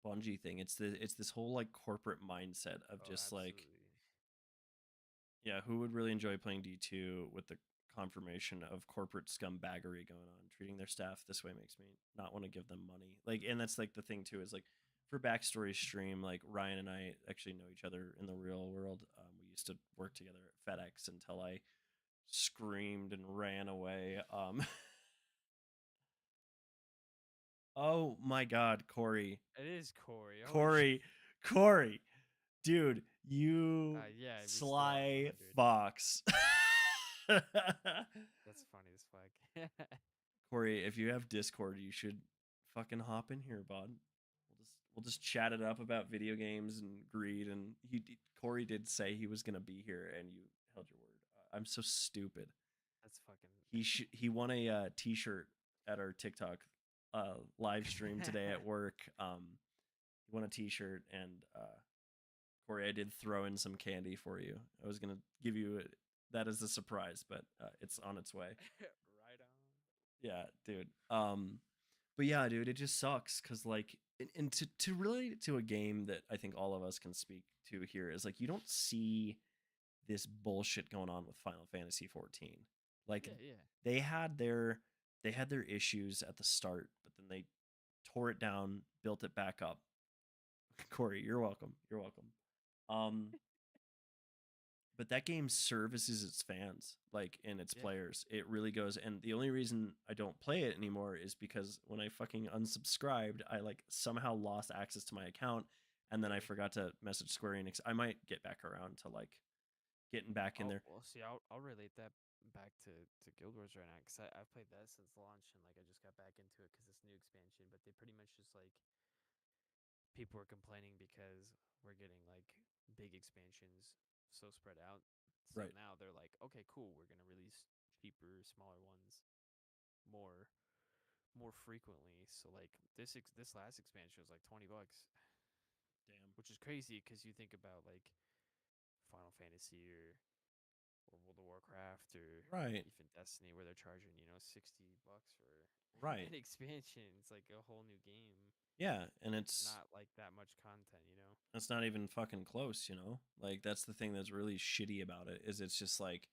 Bungie thing. It's this whole like corporate mindset of oh, just like, absolutely. yeah, who would really enjoy playing D2 with the confirmation of corporate scumbaggery going on? Treating their staff this way makes me not want to give them money. Like, and that's like the thing too, is like, for backstory stream, like Ryan and I actually know each other in the real world. We used to work together at FedEx until I screamed and ran away. Oh my God, Corey, It is Corey. Holy shit. Corey, Corey, dude, you Yeah, we still on sly 100. fox. That's funny as fuck. Corey, if you have Discord, you should fucking hop in here, bud. We'll just chat it up about video games and greed. And Corey did say he was gonna be here, and you held your word. I'm so stupid. That's fucking. He won a T-shirt at our TikTok live stream today at work. He won a T-shirt, and Corey, I did throw in some candy for you. I was gonna give you that as a surprise, but it's on its way. Right on. Yeah, dude. But yeah, dude, it just sucks because like, and to relate it to a game that I think all of us can speak to here is like you don't see this bullshit going on with Final Fantasy 14. Like Yeah, yeah. they had their they had their issues at the start, but then they tore it down, built it back up. Corey, you're welcome. You're welcome. Um, but that game services its fans like and its Yeah. players. It really goes. And the only reason I don't play it anymore is because when I fucking unsubscribed, I like somehow lost access to my account, and then I Yeah. forgot to message Square Enix. I might get back around to like getting back in there. Well, see, I'll relate that back to Guild Wars right now because I've played that since launch and like I just got back into it because this new expansion. But they pretty much just like people were complaining because we're getting like big expansions so spread out. So Right. now they're like, okay, cool, we're gonna release cheaper, smaller ones more more frequently. So like this last expansion was like $20, Damn. which is crazy because you think about like Final Fantasy or World of Warcraft or Right. even Destiny where they're charging, $60 for Right. an expansion. It's like a whole new game. Yeah, and It's it's not like that much content. it's not even fucking close, you know? Like that's the thing that's really shitty about it is it's just like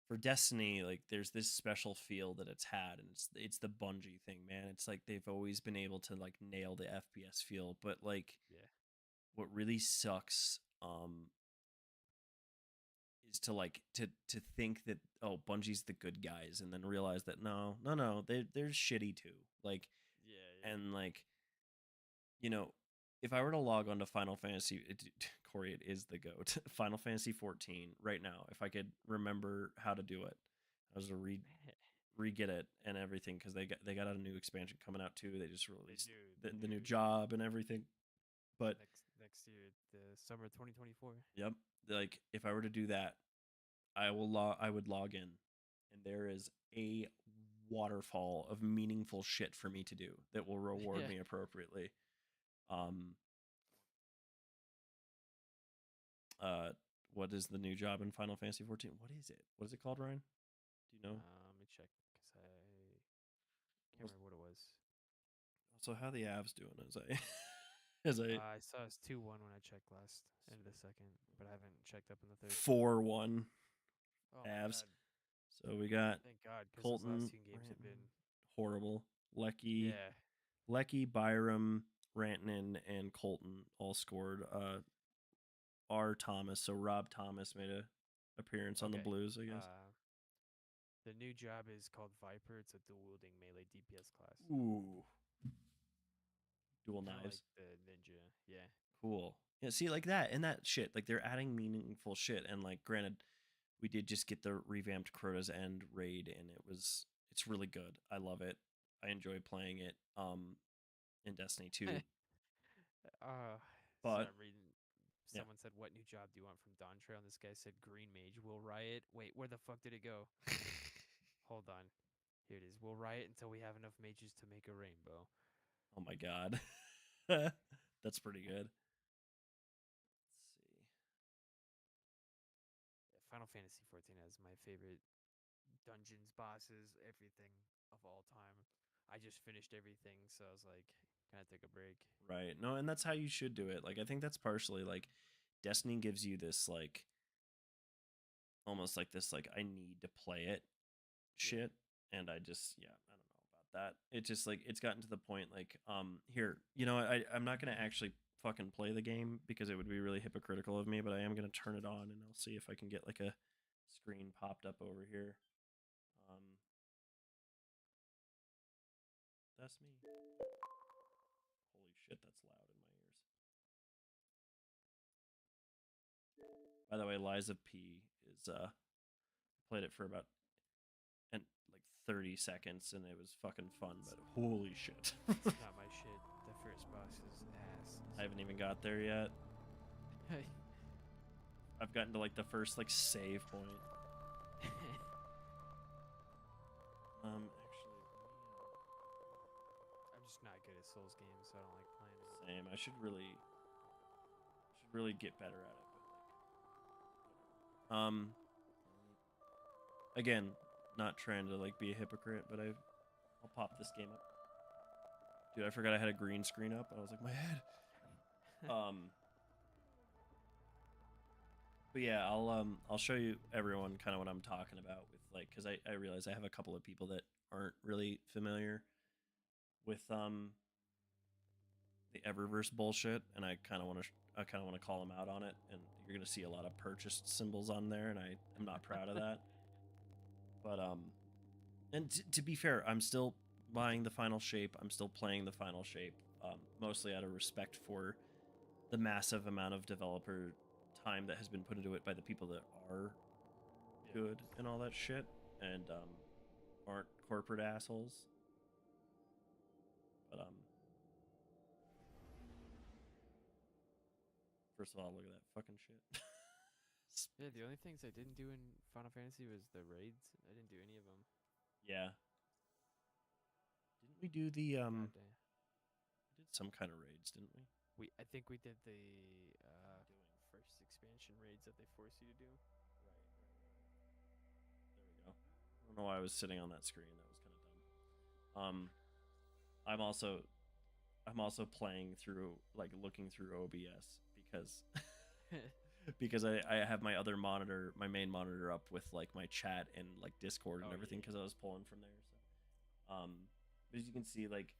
for Destiny, like there's this special feel that it's had, and it's the Bungie thing, man. It's like they've always been able to like nail the FPS feel, but like Yeah. what really sucks is to like to think that oh Bungie's the good guys, and then realize that no they're shitty too. Like Yeah, yeah. and like you know if I were to log on to Final Fantasy, Corey, it is the goat. Final Fantasy 14 right now. If I could remember how to do it, I was to re-get it and everything because they got a new expansion coming out too. They just They released do the new job and everything. But next year, the summer 2024. yep, like if I were to do that, I would log in, and there is a waterfall of meaningful shit for me to do that will reward Yeah. me appropriately. Um, uh, what is the new job in Final Fantasy 14? What is it? What is it called, Ryan? Do you know? Let me check because I can't remember what it was. Also, how the Avs doing? As I as I I saw it's 2-1 when I checked last end of the second, but I haven't checked up in the third. 4-1 Oh my Avs. god! So we got Thank God, because those last Colton, two games have Rantanen, been horrible. yeah, Lecky, Byram, Rantanen, and Colton all scored. R. Thomas, so Rob Thomas made a appearance on the okay. Blues, I guess. The new job is called Viper. It's a dual wielding melee DPS class, Ooh, dual kind of like knives. the ninja. Yeah, Cool. Yeah, see, like that and that shit. Like they're adding meaningful shit. And like, granted, we did just get the revamped Crota's End raid, and it's really good. I love it. I enjoy playing it. In Destiny 2. so But I'm reading. yeah. Someone said, "What new job do you want from Dawn Trail?" And this guy said, "Green Mage will riot." Wait, where the fuck did it go? Hold on. Here it is. We'll riot until we have enough mages to make a rainbow. Oh my god. That's pretty good. Let's see. Final Fantasy 14 has my favorite dungeons, bosses, everything of all time. I just finished everything, so I was like, can I take a break? Right. No, and that's how you should do it. Like I think that's partially like Destiny gives you this like almost like this like I need to play it Yeah. shit, and I just yeah, I don't know about that. It just like it's gotten to the point like here, I'm not going to actually fucking play the game because it would be really hypocritical of me, but I am going to turn it on and I'll see if I can get like a screen popped up over here. Um that's me. Holy shit, that's loud in my ears. By the way, Liza P is played it for about and like 30 seconds and it was fucking fun, but holy shit. Not my shit. The first boss is ass. I haven't even got there yet. I've gotten to like the first like save point. Actually, I'm just not good at Souls games, so I don't like playing it. same. I should really get better at it. But like, again, not trying to like be a hypocrite, but I'll pop this game up. Dude, I forgot I had a green screen up. I was like, my head. But yeah, I'll show you everyone kind of what I'm talking about with like, because I realize I have a couple of people that aren't really familiar with the Eververse bullshit, and I kind of want to call them out on it, and you're gonna see a lot of purchased symbols on there, and I am not proud of that. But and to be fair, I'm still buying the final shape. I'm still playing the final shape, mostly out of respect for the massive amount of developer time that has been put into it by the people that are good and all that shit, and aren't corporate assholes. But first of all, look at that fucking shit. Yeah, the only things I didn't do in Final Fantasy was the raids. I didn't do any of them. Yeah. Didn't we do the God damn. we did some kind of raids, didn't we? I think we did the first expansion raids that they force you to do. Right. There we go. I don't know why I was sitting on that screen. That was kind of dumb. I'm also playing through, like, looking through OBS because because I have my other monitor, my main monitor up with like my chat and like Discord and everything, because I was pulling from there. So as you can see, like,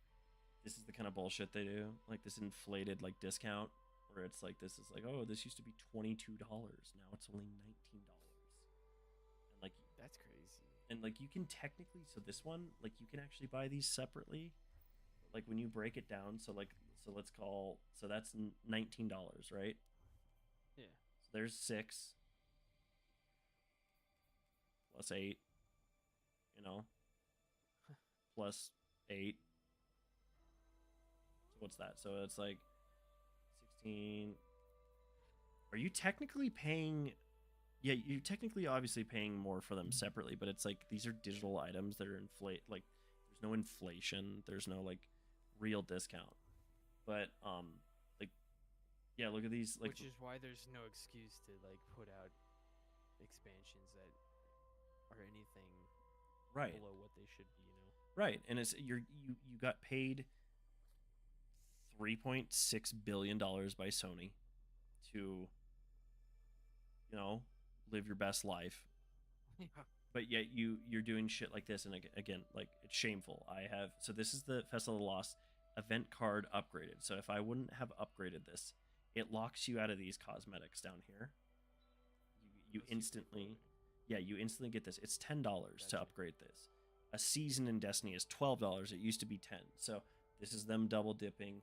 this is the kind of bullshit they do, like this inflated like discount where it's like, this is like, oh, this used to be $22, now it's only $19, and like That's crazy. and like you can technically, so this one, like, you can actually buy these separately, like when you break it down. So like, so let's call, so that's $19, right? Yeah. So there's 6 plus 8, you know, plus 8. So what's that? So it's like 16. Are you technically paying? Yeah, you're technically obviously paying more for them separately, but it's like these are digital items that are inflate. Like, there's no inflation. There's no like real discount. But like, yeah, look at these. Like, Which is why there's no excuse to like put out expansions that are anything right, below what they should be, you know. right, and it's you got paid $3.6 billion by Sony to, you know, live your best life. Yeah. But yet you're doing shit like this, and again, like, it's shameful. So this is the Festival of the Lost event card upgraded. So if I wouldn't have upgraded this, it locks you out of these cosmetics down here. You instantly, yeah, you instantly get this. It's $10 to upgrade this. A season in Destiny is $12. It used to be 10. So this is them double dipping.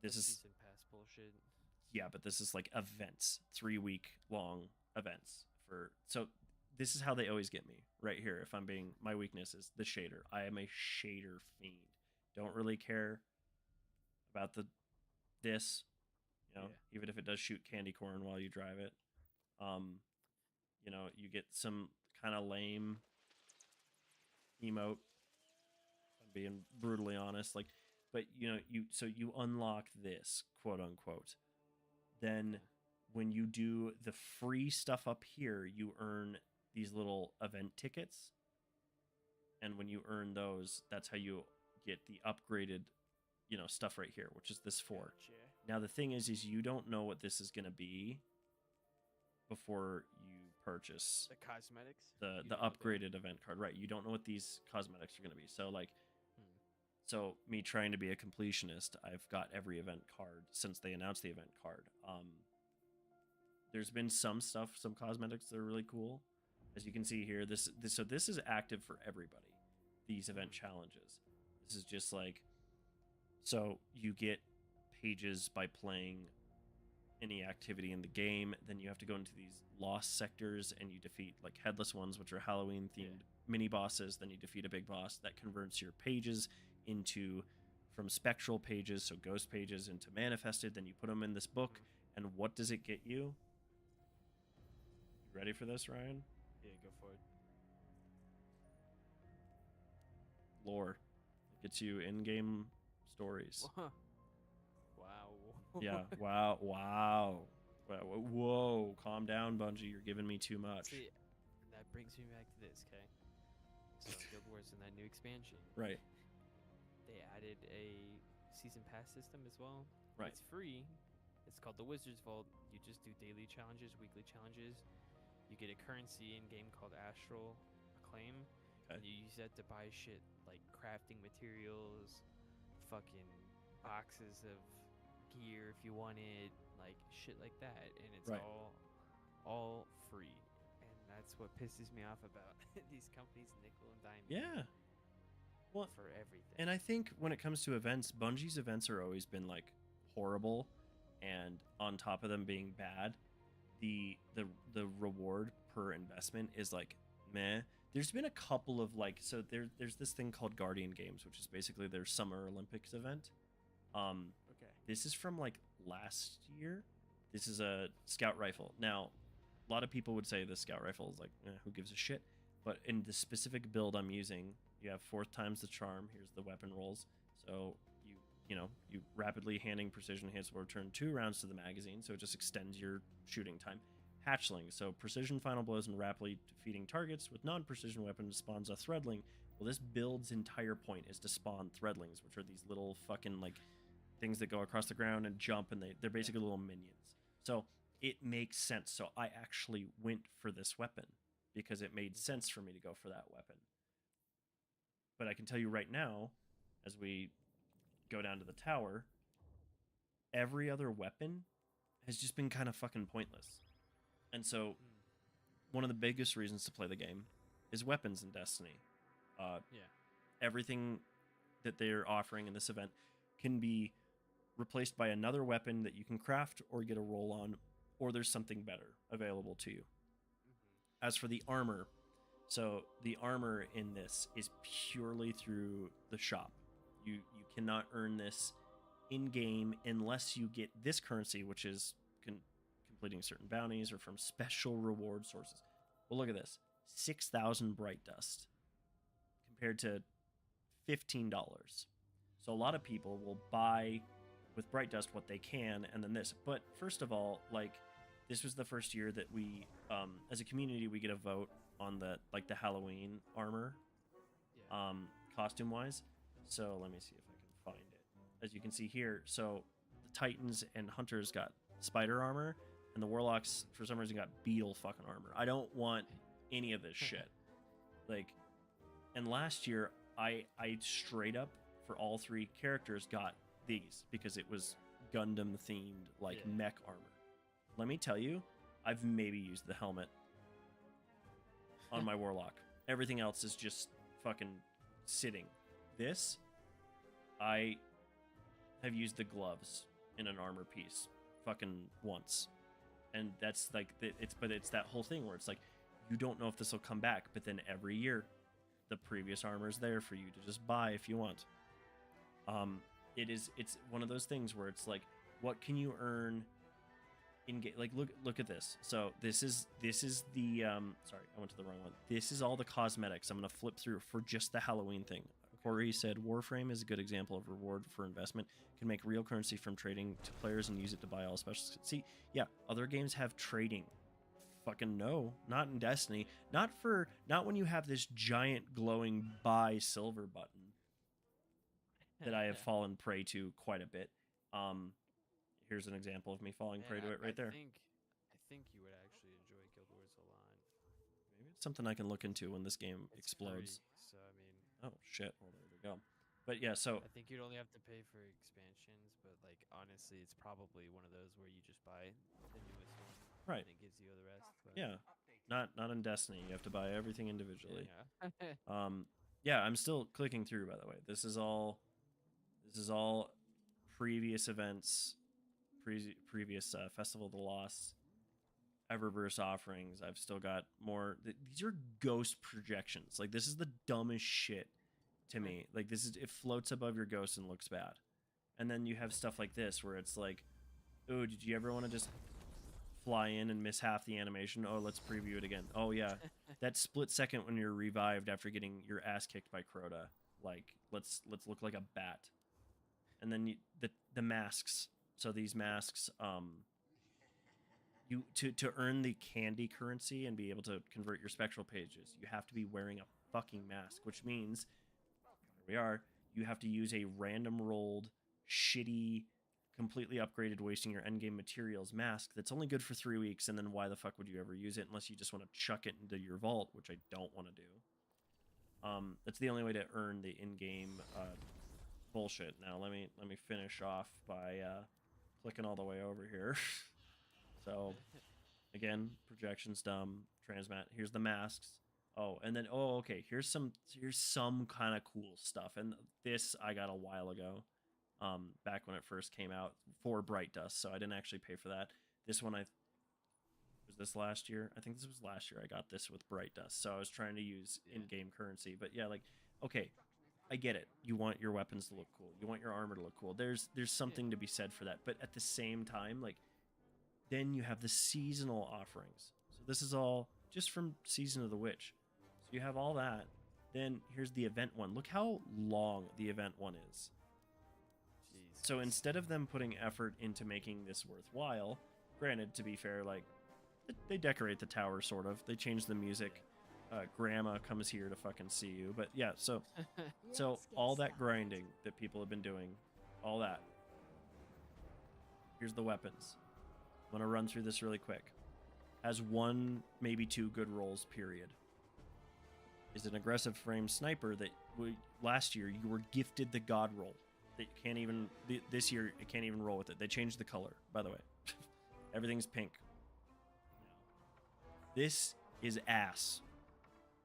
This is season pass bullshit. Yeah, but this is like events, 3-week long events for. So this is how they always get me right here. If I'm being, my weakness is the shader. I am a shader fiend. Don't really care about this, you know, Yeah. even if it does shoot candy corn while you drive it. You know, you get some kind of lame emote. I'm being brutally honest, like, but you know, you unlock this, quote unquote. Then when you do the free stuff up here, you earn these little event tickets. And when you earn those, that's how you get the upgraded, you know, stuff right here, which is this 4. Gotcha. Now the thing is you don't know what this is going to be before you purchase The cosmetics. the upgraded event card, right? You don't know what these cosmetics are going to be. So like, so me trying to be a completionist, I've got every event card since they announced the event card. There's been some stuff, some cosmetics that are really cool. As you can see here, this is active for everybody. These event challenges. This is just like, so you get pages by playing any activity in the game. Then you have to go into these lost sectors and you defeat like headless ones, which are Halloween themed mini bosses, then you defeat a big boss that converts your pages into from spectral pages, so ghost pages, into manifested. Then you put them in this book, and what does it get you? You ready for this, Ryan? Yeah, go for it. Lore. It gets you in-game stories. Wow. Yeah. Wow. Wow. Whoa. Calm down, Bungie. You're giving me too much. See, that brings me back to this, okay? So Guild Wars in that new expansion, Right. they added a season pass system as well. Right. It's free. It's called the Wizard's Vault. You just do daily challenges, weekly challenges. You get a currency in game called Astral Acclaim. Okay. And you use that to buy shit like crafting materials, fucking boxes of gear if you wanted, like shit like that. And it's Right. all free. And that's what pisses me off about these companies nickel and dime Yeah. Well, for everything. and I think when it comes to events, Bungie's events are always been like horrible, and on top of them being bad, the reward per investment is like meh. There's been a couple of like, so there's this thing called Guardian Games, which is basically their Summer Olympics event. Okay. This is from like last year. This is a scout rifle. Now, a lot of people would say the scout rifle is like, who gives a shit? But in the specific build I'm using, you have 4 times the charm. Here's the weapon rolls. So you rapidly handing precision hits will return 2 rounds to the magazine, so it just extends your shooting time. Hatchling, so precision final blows and rapidly defeating targets with non-precision weapons spawns a threadling. Well, this build's entire point is to spawn threadlings, which are these little fucking like things that go across the ground and jump, and they're basically little minions. So it makes sense. So I actually went for this weapon because it made sense for me to go for that weapon. But I can tell you right now, as we go down to the tower, every other weapon has just been kind of fucking pointless. And so one of the biggest reasons to play the game is weapons in Destiny. Yeah. Everything that they're offering in this event can be replaced by another weapon that you can craft or get a roll on, or there's something better available to you. As for the armor, so the armor in this is purely through the shop. You cannot earn this in-game unless you get this currency, which is completing certain bounties or from special reward sources. Well, look at this. 6,000 bright dust compared to $15. So a lot of people will buy with bright dust what they can, and then this. But first of all, like, this was the first year that we, as a community, we get a vote on the Halloween armor, Yeah. costume-wise. So let me see if I can find it. As you can see here, so the Titans and Hunters got spider armor, and the Warlocks, for some reason, got beetle fucking armor. I don't want any of this shit. Like, and last year, I straight up, for all 3 characters, got these, because it was Gundam-themed, like, Yeah. mech armor. Let me tell you, I've maybe used the helmet on my Warlock. Everything else is just fucking sitting. This, I have used the gloves in an armor piece fucking once. And that's like, it's that whole thing where it's like, you don't know if this will come back, but then every year, the previous armor's there for you to just buy if you want. It's one of those things where it's like, what can you earn in game? Like, look at this. So this is the sorry, I went to the wrong one. This is all the cosmetics. I'm gonna flip through for just the Halloween thing. Corey said Warframe is a good example of reward for investment. Can make real currency from trading to players and use it to buy all specials. See, yeah, other games have trading. Fucking no, not in Destiny. Not when you have this giant glowing buy silver button that I have fallen prey to quite a bit. Here's an example of me falling prey to it right there. I think you would actually enjoy Guild Wars a lot. Maybe it's something I can look into when this game It's explodes. free, so I mean, Oh shit! Well, there we go. But yeah, so I think you'd only have to pay for expansions, but like honestly, it's probably one of those where you just buy the newest one, right, and it gives you the rest. But yeah, not in Destiny. You have to buy everything individually. Yeah. Yeah, I'm still clicking through. By the way, this is all previous events, previous Festival of the Lost Eververse offerings. I've still got more. These are ghost projections. Like, this is the dumbest shit to me. Like, this is, it floats above your ghost and looks bad. And then you have stuff like this where it's like, oh, did you ever want to just fly in and miss half the animation? Oh, let's preview it again. Oh yeah, that split second when you're revived after getting your ass kicked by Crota. Like, let's look like a bat. And then the masks. So these masks, you to earn the candy currency and be able to convert your spectral pages, you have to be wearing a fucking mask, which means here we are. You have to use a random rolled, shitty, completely upgraded, wasting your endgame materials mask that's only good for 3 weeks, and then why the fuck would you ever use it unless you just want to chuck it into your vault, which I don't want to do. That's the only way to earn the in-game bullshit. Now let me finish off by clicking all the way over here. So again, projection's dumb. Transmat. Here's the masks. Oh, and then okay. Here's some kind of cool stuff, and this I got a while ago. Back when it first came out for Bright Dust, so I didn't actually pay for that. This one, was this last year? I think this was last year. I got this with Bright Dust, so I was trying to use in-game currency. But yeah, like, okay, I get it. You want your weapons to look cool. You want your armor to look cool. There's something to be said for that. But at the same time, like, then you have the seasonal offerings. So this is all just from Season of the Witch. So you have all that. Then here's the event one. Look how long the event one is. So instead of them putting effort into making this worthwhile, granted, to be fair, like, they decorate the tower, sort of. They change the music. Grandma comes here to fucking see you. But yeah, so all that grinding that people have been doing, all that. Here's the weapons. I'm going to run through this really quick. Has 1, maybe 2 good rolls, period. Is an aggressive frame sniper that last year you were gifted the god roll. That you can't even, this year it can't even roll with it. They changed the color, by the way. Everything's pink. This is ass.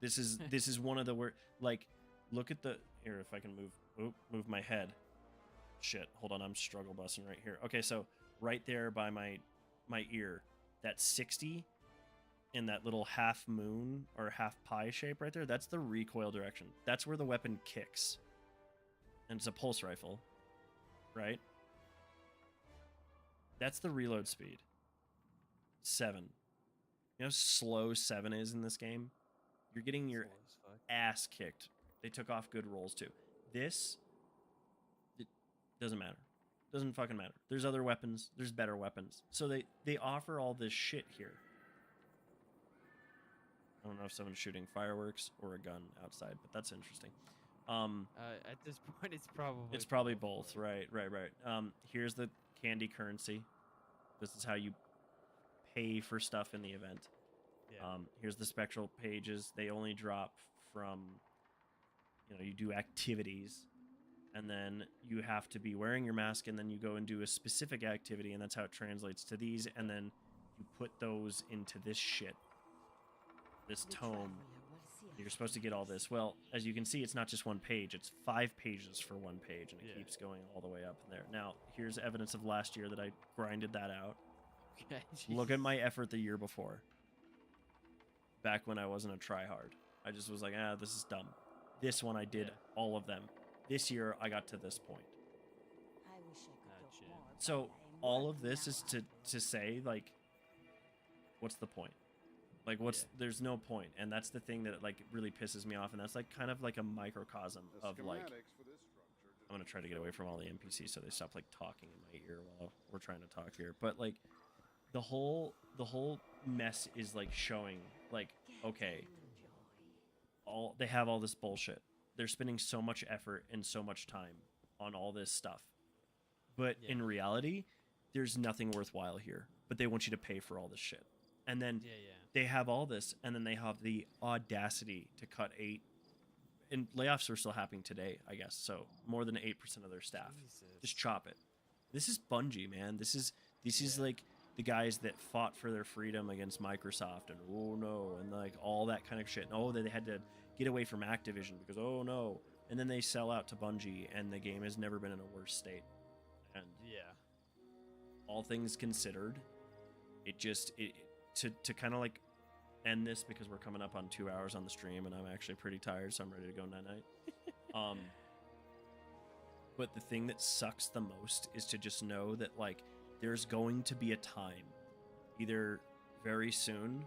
This is one of the worst. Like, look at the, here, if I can move my head. Shit, hold on, I'm struggle busting right here. Okay, so right there by my ear, that 60 in that little half moon or half pie shape right there, that's the recoil direction. That's where the weapon kicks. And it's a pulse rifle, right? That's the reload speed. 7. You know how slow 7 is in this game? You're getting your ass kicked. They took off good rolls too. This, it doesn't matter. Doesn't fucking matter. There's other weapons. There's better weapons. So they offer all this shit here. I don't know if someone's shooting fireworks or a gun outside, but that's interesting. At this point, it's probably both. Right. Here's the candy currency. This is how you pay for stuff in the event. Yeah. Here's the spectral pages. They only drop from, you do activities, and then you have to be wearing your mask, and then you go and do a specific activity, and that's how it translates to these, and then you put those into this shit, this tome. You're supposed to get all this. Well, as you can see, it's not just one page. It's 5 pages for one page, and it keeps going all the way up in there. Now, here's evidence of last year that I grinded that out. Okay, look at my effort the year before. Back when I wasn't a tryhard. I just was like, this is dumb. This one, I did all of them. This year, I got to this point. So, all of this is to say, like, what's the point? Like, there's no point. And that's the thing that, like, really pisses me off. And that's, like, kind of like a microcosm of, like, I'm going to try to get away from all the NPCs so they stop, like, talking in my ear while we're trying to talk here. But, like, the whole mess is, like, showing, like, okay, they have all this bullshit. They're spending so much effort and so much time on all this stuff. But in reality, there's nothing worthwhile here. But they want you to pay for all this shit. And then they have all this, and then they have the audacity to cut 8. And layoffs are still happening today, I guess. So more than 8% of their staff. Jesus. Just chop it. This is Bungie, man. This is like the guys that fought for their freedom against Microsoft, and oh no, and like all that kind of shit. And they had to get away from Activision because oh no. And then they sell out to Bungie, and the game has never been in a worse state. And all things considered, to kind of like end this, because we're coming up on 2 hours on the stream and I'm actually pretty tired, so I'm ready to go night night. But the thing that sucks the most is to just know that like there's going to be a time, either very soon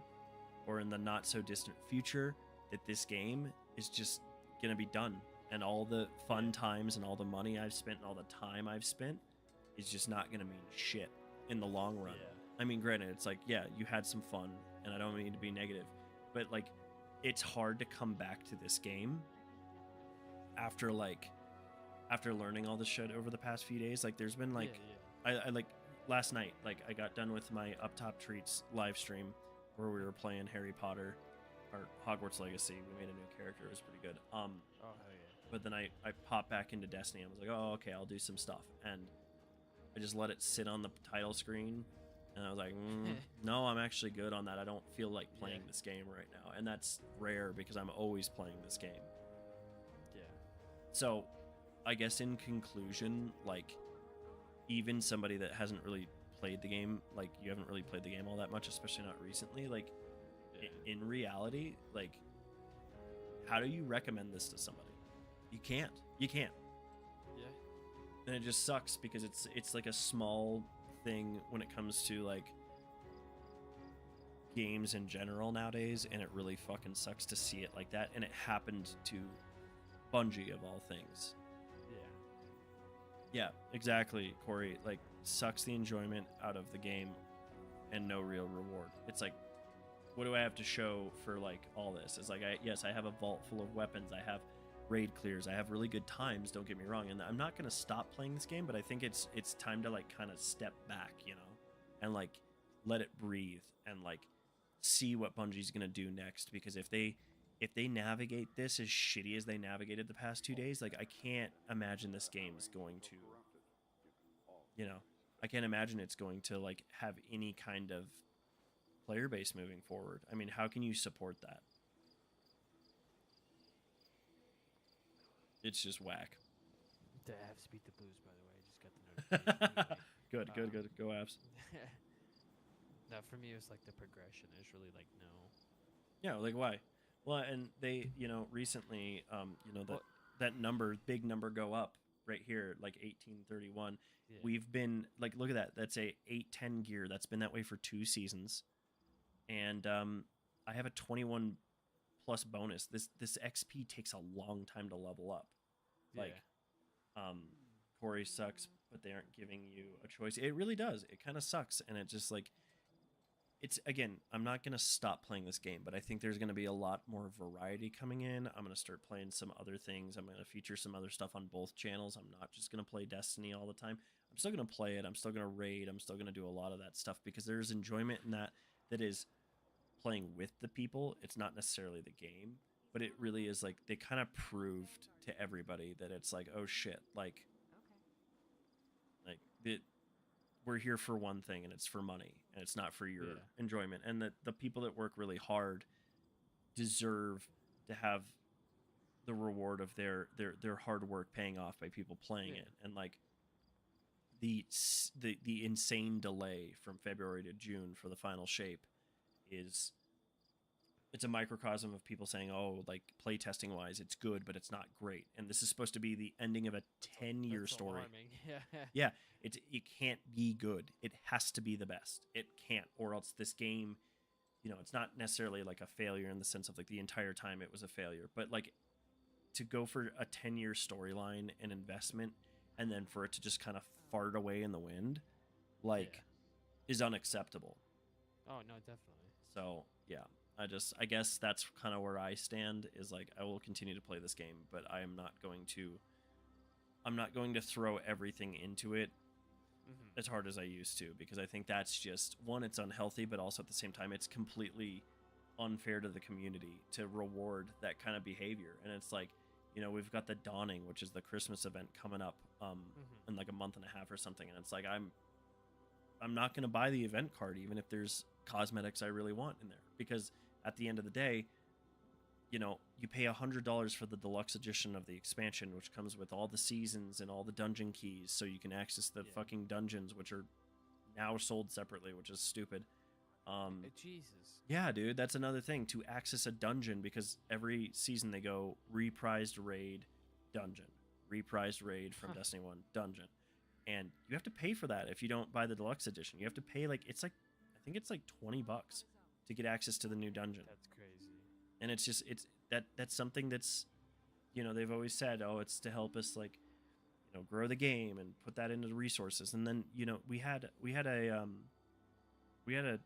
or in the not so distant future, that this game is just gonna be done, and all the fun times and all the money I've spent and all the time I've spent is just not gonna mean shit in the long run. Yeah. I mean, granted, it's like, yeah, you had some fun, and I don't mean to be negative, but like it's hard to come back to this game after learning all this shit over the past few days. Like there's been like I like last night, like I got done with my Up Top Treats live stream where we were playing Harry Potter or Hogwarts Legacy. We made a new character. It was pretty good. Oh hell yeah. But then I popped back into Destiny. I was like, oh, okay, I'll do some stuff. And I just let it sit on the title screen. And I was like, no, I'm actually good on that. I don't feel like playing this game right now. And that's rare because I'm always playing this game. Yeah. So I guess in conclusion, like even somebody that hasn't really played the game, like you haven't really played the game all that much, especially not recently, like in reality, like how do you recommend this to somebody? You can't. Yeah. And it just sucks because it's like a small thing when it comes to like games in general nowadays, and it really fucking sucks to see it like that. And it happened to Bungie of all things. Yeah, exactly, Corey. Like sucks the enjoyment out of the game and no real reward. It's like, what do I have to show for like all this? It's like, I have a vault full of weapons. I have raid clears. I have really good times, don't get me wrong, and I'm not going to stop playing this game, but I think it's time to like kind of step back, you know, and like let it breathe and like see what Bungie's going to do next, because if they navigate this as shitty as they navigated the past 2 days, like I can't imagine this game is going to, you know, I can't imagine it's going to like have any kind of player base moving forward. I mean, how can you support that? It's just whack. The Avs beat the Blues, by the way. I just got the notification. Good. Go Avs. No, for me, it was like the progression. It's really like no. Yeah, like why? Well, and they, you know, recently, you know, that big number go up right here, like 1831. Yeah. We've been like, look at that. That's a 810 gear. That's been that way for 2 seasons, and I have a 21 plus bonus. This XP takes a long time to level up. Like, Corey sucks, but they aren't giving you a choice. It really does. It kind of sucks, and it just like, it's, again, I'm not going to stop playing this game, but I think there's going to be a lot more variety coming in. I'm going to start playing some other things. I'm going to feature some other stuff on both channels. I'm not just going to play Destiny all the time. I'm still going to play it. I'm still going to raid. I'm still going to do a lot of that stuff because there's enjoyment in that is playing with the people. It's not necessarily the game, but it really is like they kind of proved to everybody that it's like, oh shit, like we're here for one thing, and it's for money, and it's not for your enjoyment. And that the people that work really hard deserve to have the reward of their hard work paying off by people playing it. And like the insane delay from February to June for the final shape it's a microcosm of people saying, oh, like playtesting wise it's good, but it's not great. And this is supposed to be the ending of a 10-year story. Yeah, it can't be good. It has to be the best. It can't, or else this game, you know, it's not necessarily like a failure in the sense of like the entire time it was a failure, but like to go for a 10-year storyline and investment and then for it to just kind of fart away in the wind, like, is unacceptable. Oh no, definitely. So yeah, I guess that's kind of where I stand, is like I will continue to play this game, but I'm not going to throw everything into it as hard as I used to, because I think that's just, one, it's unhealthy, but also at the same time it's completely unfair to the community to reward that kind of behavior. And it's like, you know, we've got the Dawning, which is the Christmas event coming up in like a month and a half or something, and it's like I'm not going to buy the event card even if there's cosmetics I really want in there, because at the end of the day, you know, you pay $100 for the deluxe edition of the expansion, which comes with all the seasons and all the dungeon keys, so you can access the fucking dungeons, which are now sold separately, which is stupid. Jesus. Yeah, dude, that's another thing, to access a dungeon, because every season they go reprised raid dungeon, reprised raid from Huh. Destiny 1 dungeon. And you have to pay for that if you don't buy the deluxe edition. You have to pay like I think it's like $20 to get access to the new dungeon. That's crazy. And it's just that's something that's, they've always said, oh, it's to help us like, grow the game and put that into the resources. And then, we had a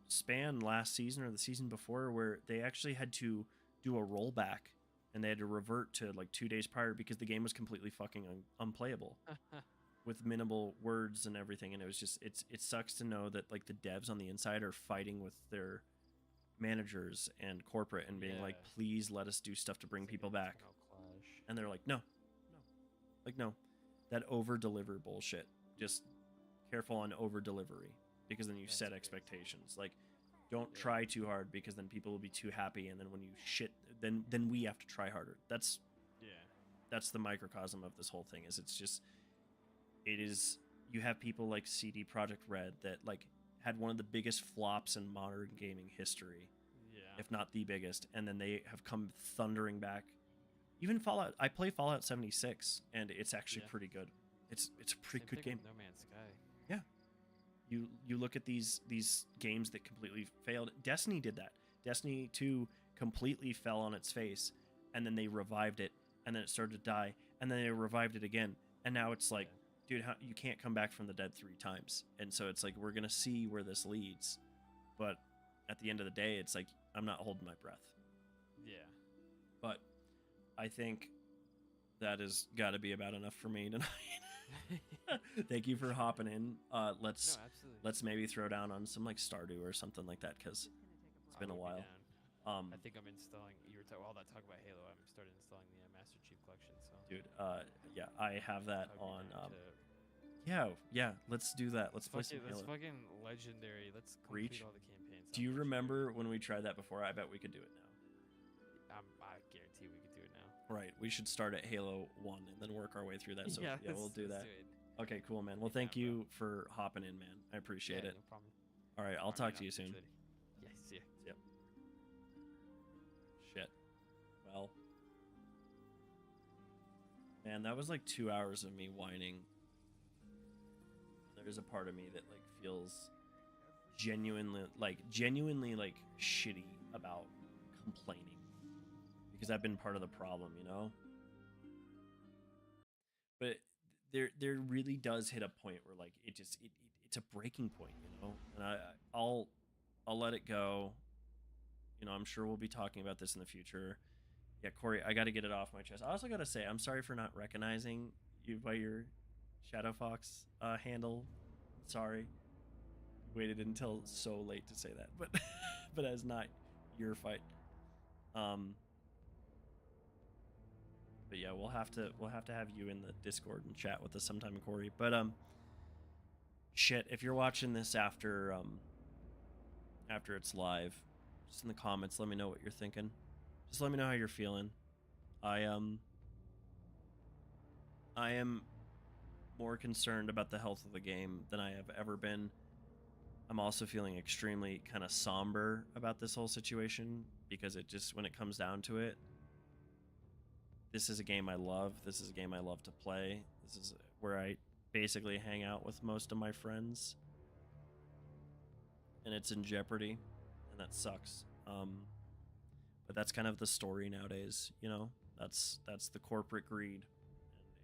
span last season or the season before where they actually had to do a rollback, and they had to revert to like 2 days prior because the game was completely fucking unplayable with minimal words and everything. And it was just, it sucks to know that like the devs on the inside are fighting with their managers and corporate and being like, Yeah. please let us do stuff to bring It's like people an back. internal clash. And they're like, no, like, no, that over deliver bullshit. Just careful on over delivery, because then you That's set crazy. expectations. Like, don't Yeah. try too hard, because then people will be too happy, and then when you shit, then we have to try harder. That's the microcosm of this whole thing. Is you have people like CD Projekt Red that like had one of the biggest flops in modern gaming history, Yeah. if not the biggest, and then they have come thundering back. Even Fallout, I play Fallout 76, and it's actually Yeah. pretty good. It's a pretty Same good thing game. with No Man's Sky. You look at these games that completely failed. Destiny did that. Destiny 2 completely fell on its face, and then they revived it, and then it started to die, and then they revived it again, and now it's like, dude, you can't come back from the dead 3 times. And so it's like, we're gonna see where this leads, but at the end of the day, it's like, I'm not holding my breath. Yeah. But I think that has got to be about enough for me tonight. Thank you for hopping in. Let's No, absolutely. let's maybe throw down on some like Stardew or something like that, because it's been I a would be while. down. I think I'm installing. You were all that talk about Halo. I'm started installing the Master Chief Collection. So. Dude, yeah, I have that I would on. be down to- Yeah, let's do that. Let's play Fuck some it, that's Halo. fucking legendary. Let's complete Reach. all the campaigns. Do you remember when we tried that before? I bet we could do it now. I guarantee we could do it now. Right, we should start at Halo 1 and then work our way through that. So yeah, we'll do that. Let's do it. Okay, cool, man. Well, Yeah, thank bro. you for hopping in, man. I appreciate Yeah, it. No problem. All right, I'll Alright, talk man, to you catch soon. later. Yeah, see ya. Yep. Shit. Well, man, that was like 2 hours of me whining. There's a part of me that like feels genuinely like shitty about complaining, because I've been part of the problem, But there really does hit a point where like it's a breaking point, And I'll let it go. I'm sure we'll be talking about this in the future. Yeah, Corey, I got to get it off my chest. I also got to say, I'm sorry for not recognizing you by your Shadow Fox handle. Sorry. Waited until so late to say that, but but as not your fight. But yeah, we'll have to have you in the Discord and chat with us sometime, Corey. But shit, if you're watching this after it's live, just in the comments, let me know what you're thinking. Just let me know how you're feeling. I am more concerned about the health of the game than I have ever been. I'm also feeling extremely kind of somber about this whole situation, because it just, when it comes down to it, this is a game I love. This is a game I love to play. This is where I basically hang out with most of my friends, and it's in jeopardy, and that sucks. But that's kind of the story nowadays, That's the corporate greed.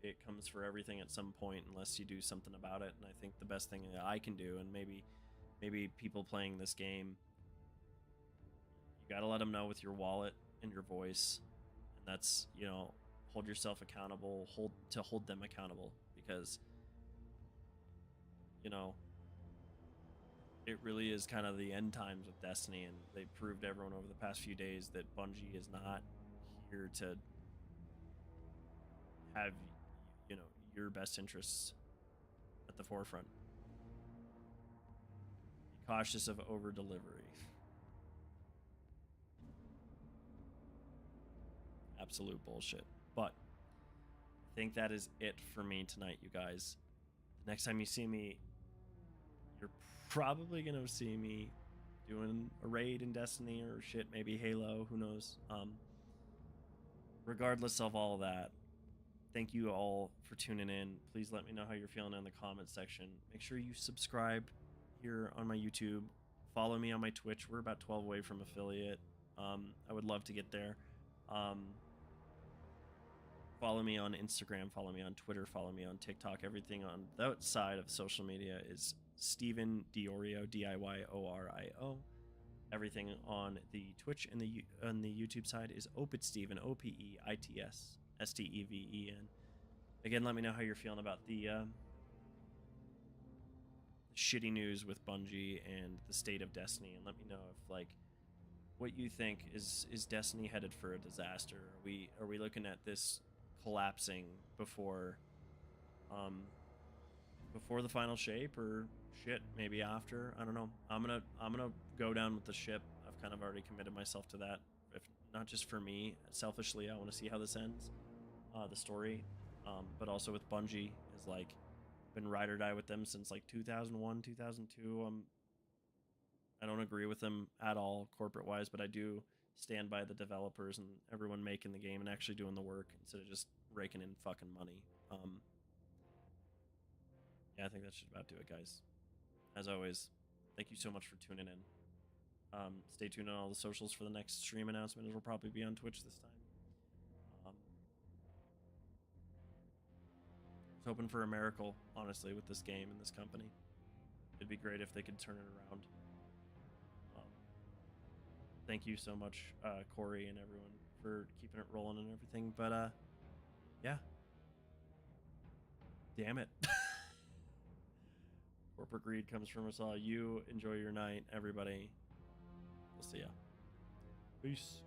And it comes for everything at some point unless you do something about it. And I think the best thing that I can do, and maybe people playing this game, you got to let them know with your wallet and your voice. And that's, hold yourself accountable, hold them accountable, because it really is kind of the end times of Destiny, and they've proved to everyone over the past few days that Bungie is not here to have your best interests at the forefront. Be cautious of over delivery. Absolute bullshit. But I think that is it for me tonight, you guys. The next time you see me, you're probably gonna see me doing a raid in Destiny or shit, maybe Halo, who knows. Regardless of all that, thank you all for tuning in. Please let me know how you're feeling in the comment section. Make sure you subscribe here on my YouTube. Follow me on my Twitch. We're about 12 away from affiliate. I would love to get there. Follow me on Instagram. Follow me on Twitter. Follow me on TikTok. Everything on that side of social media is Steven Diorio, Diyyorio. Everything on the Twitch and the YouTube side is OpitSteven, OPEITS STEVEN. Again, let me know how you're feeling about the shitty news with Bungie and the state of Destiny, and let me know if like what you think is Destiny headed for a disaster. Are we looking at this collapsing before the final shape, or shit maybe after? I don't know. I'm gonna go down with the ship. I've kind of already committed myself to that. If not just for me, selfishly, I want to see how this ends, the story, but also with Bungie is like been ride or die with them since like 2001, 2002. I don't agree with them at all corporate wise, but I do stand by the developers and everyone making the game and actually doing the work instead of just raking in fucking money. Yeah, I think that should about do it, guys. As always, thank you so much for tuning in. Stay tuned on all the socials for the next stream announcement. It'll probably be on Twitch this time. I was hoping for a miracle, honestly, with this game and this company. It'd be great if they could turn it around. Thank you so much, Corey and everyone, for keeping it rolling and everything. But yeah, damn it. Corporate greed comes from us all. You enjoy your night, everybody. We'll see ya. Peace.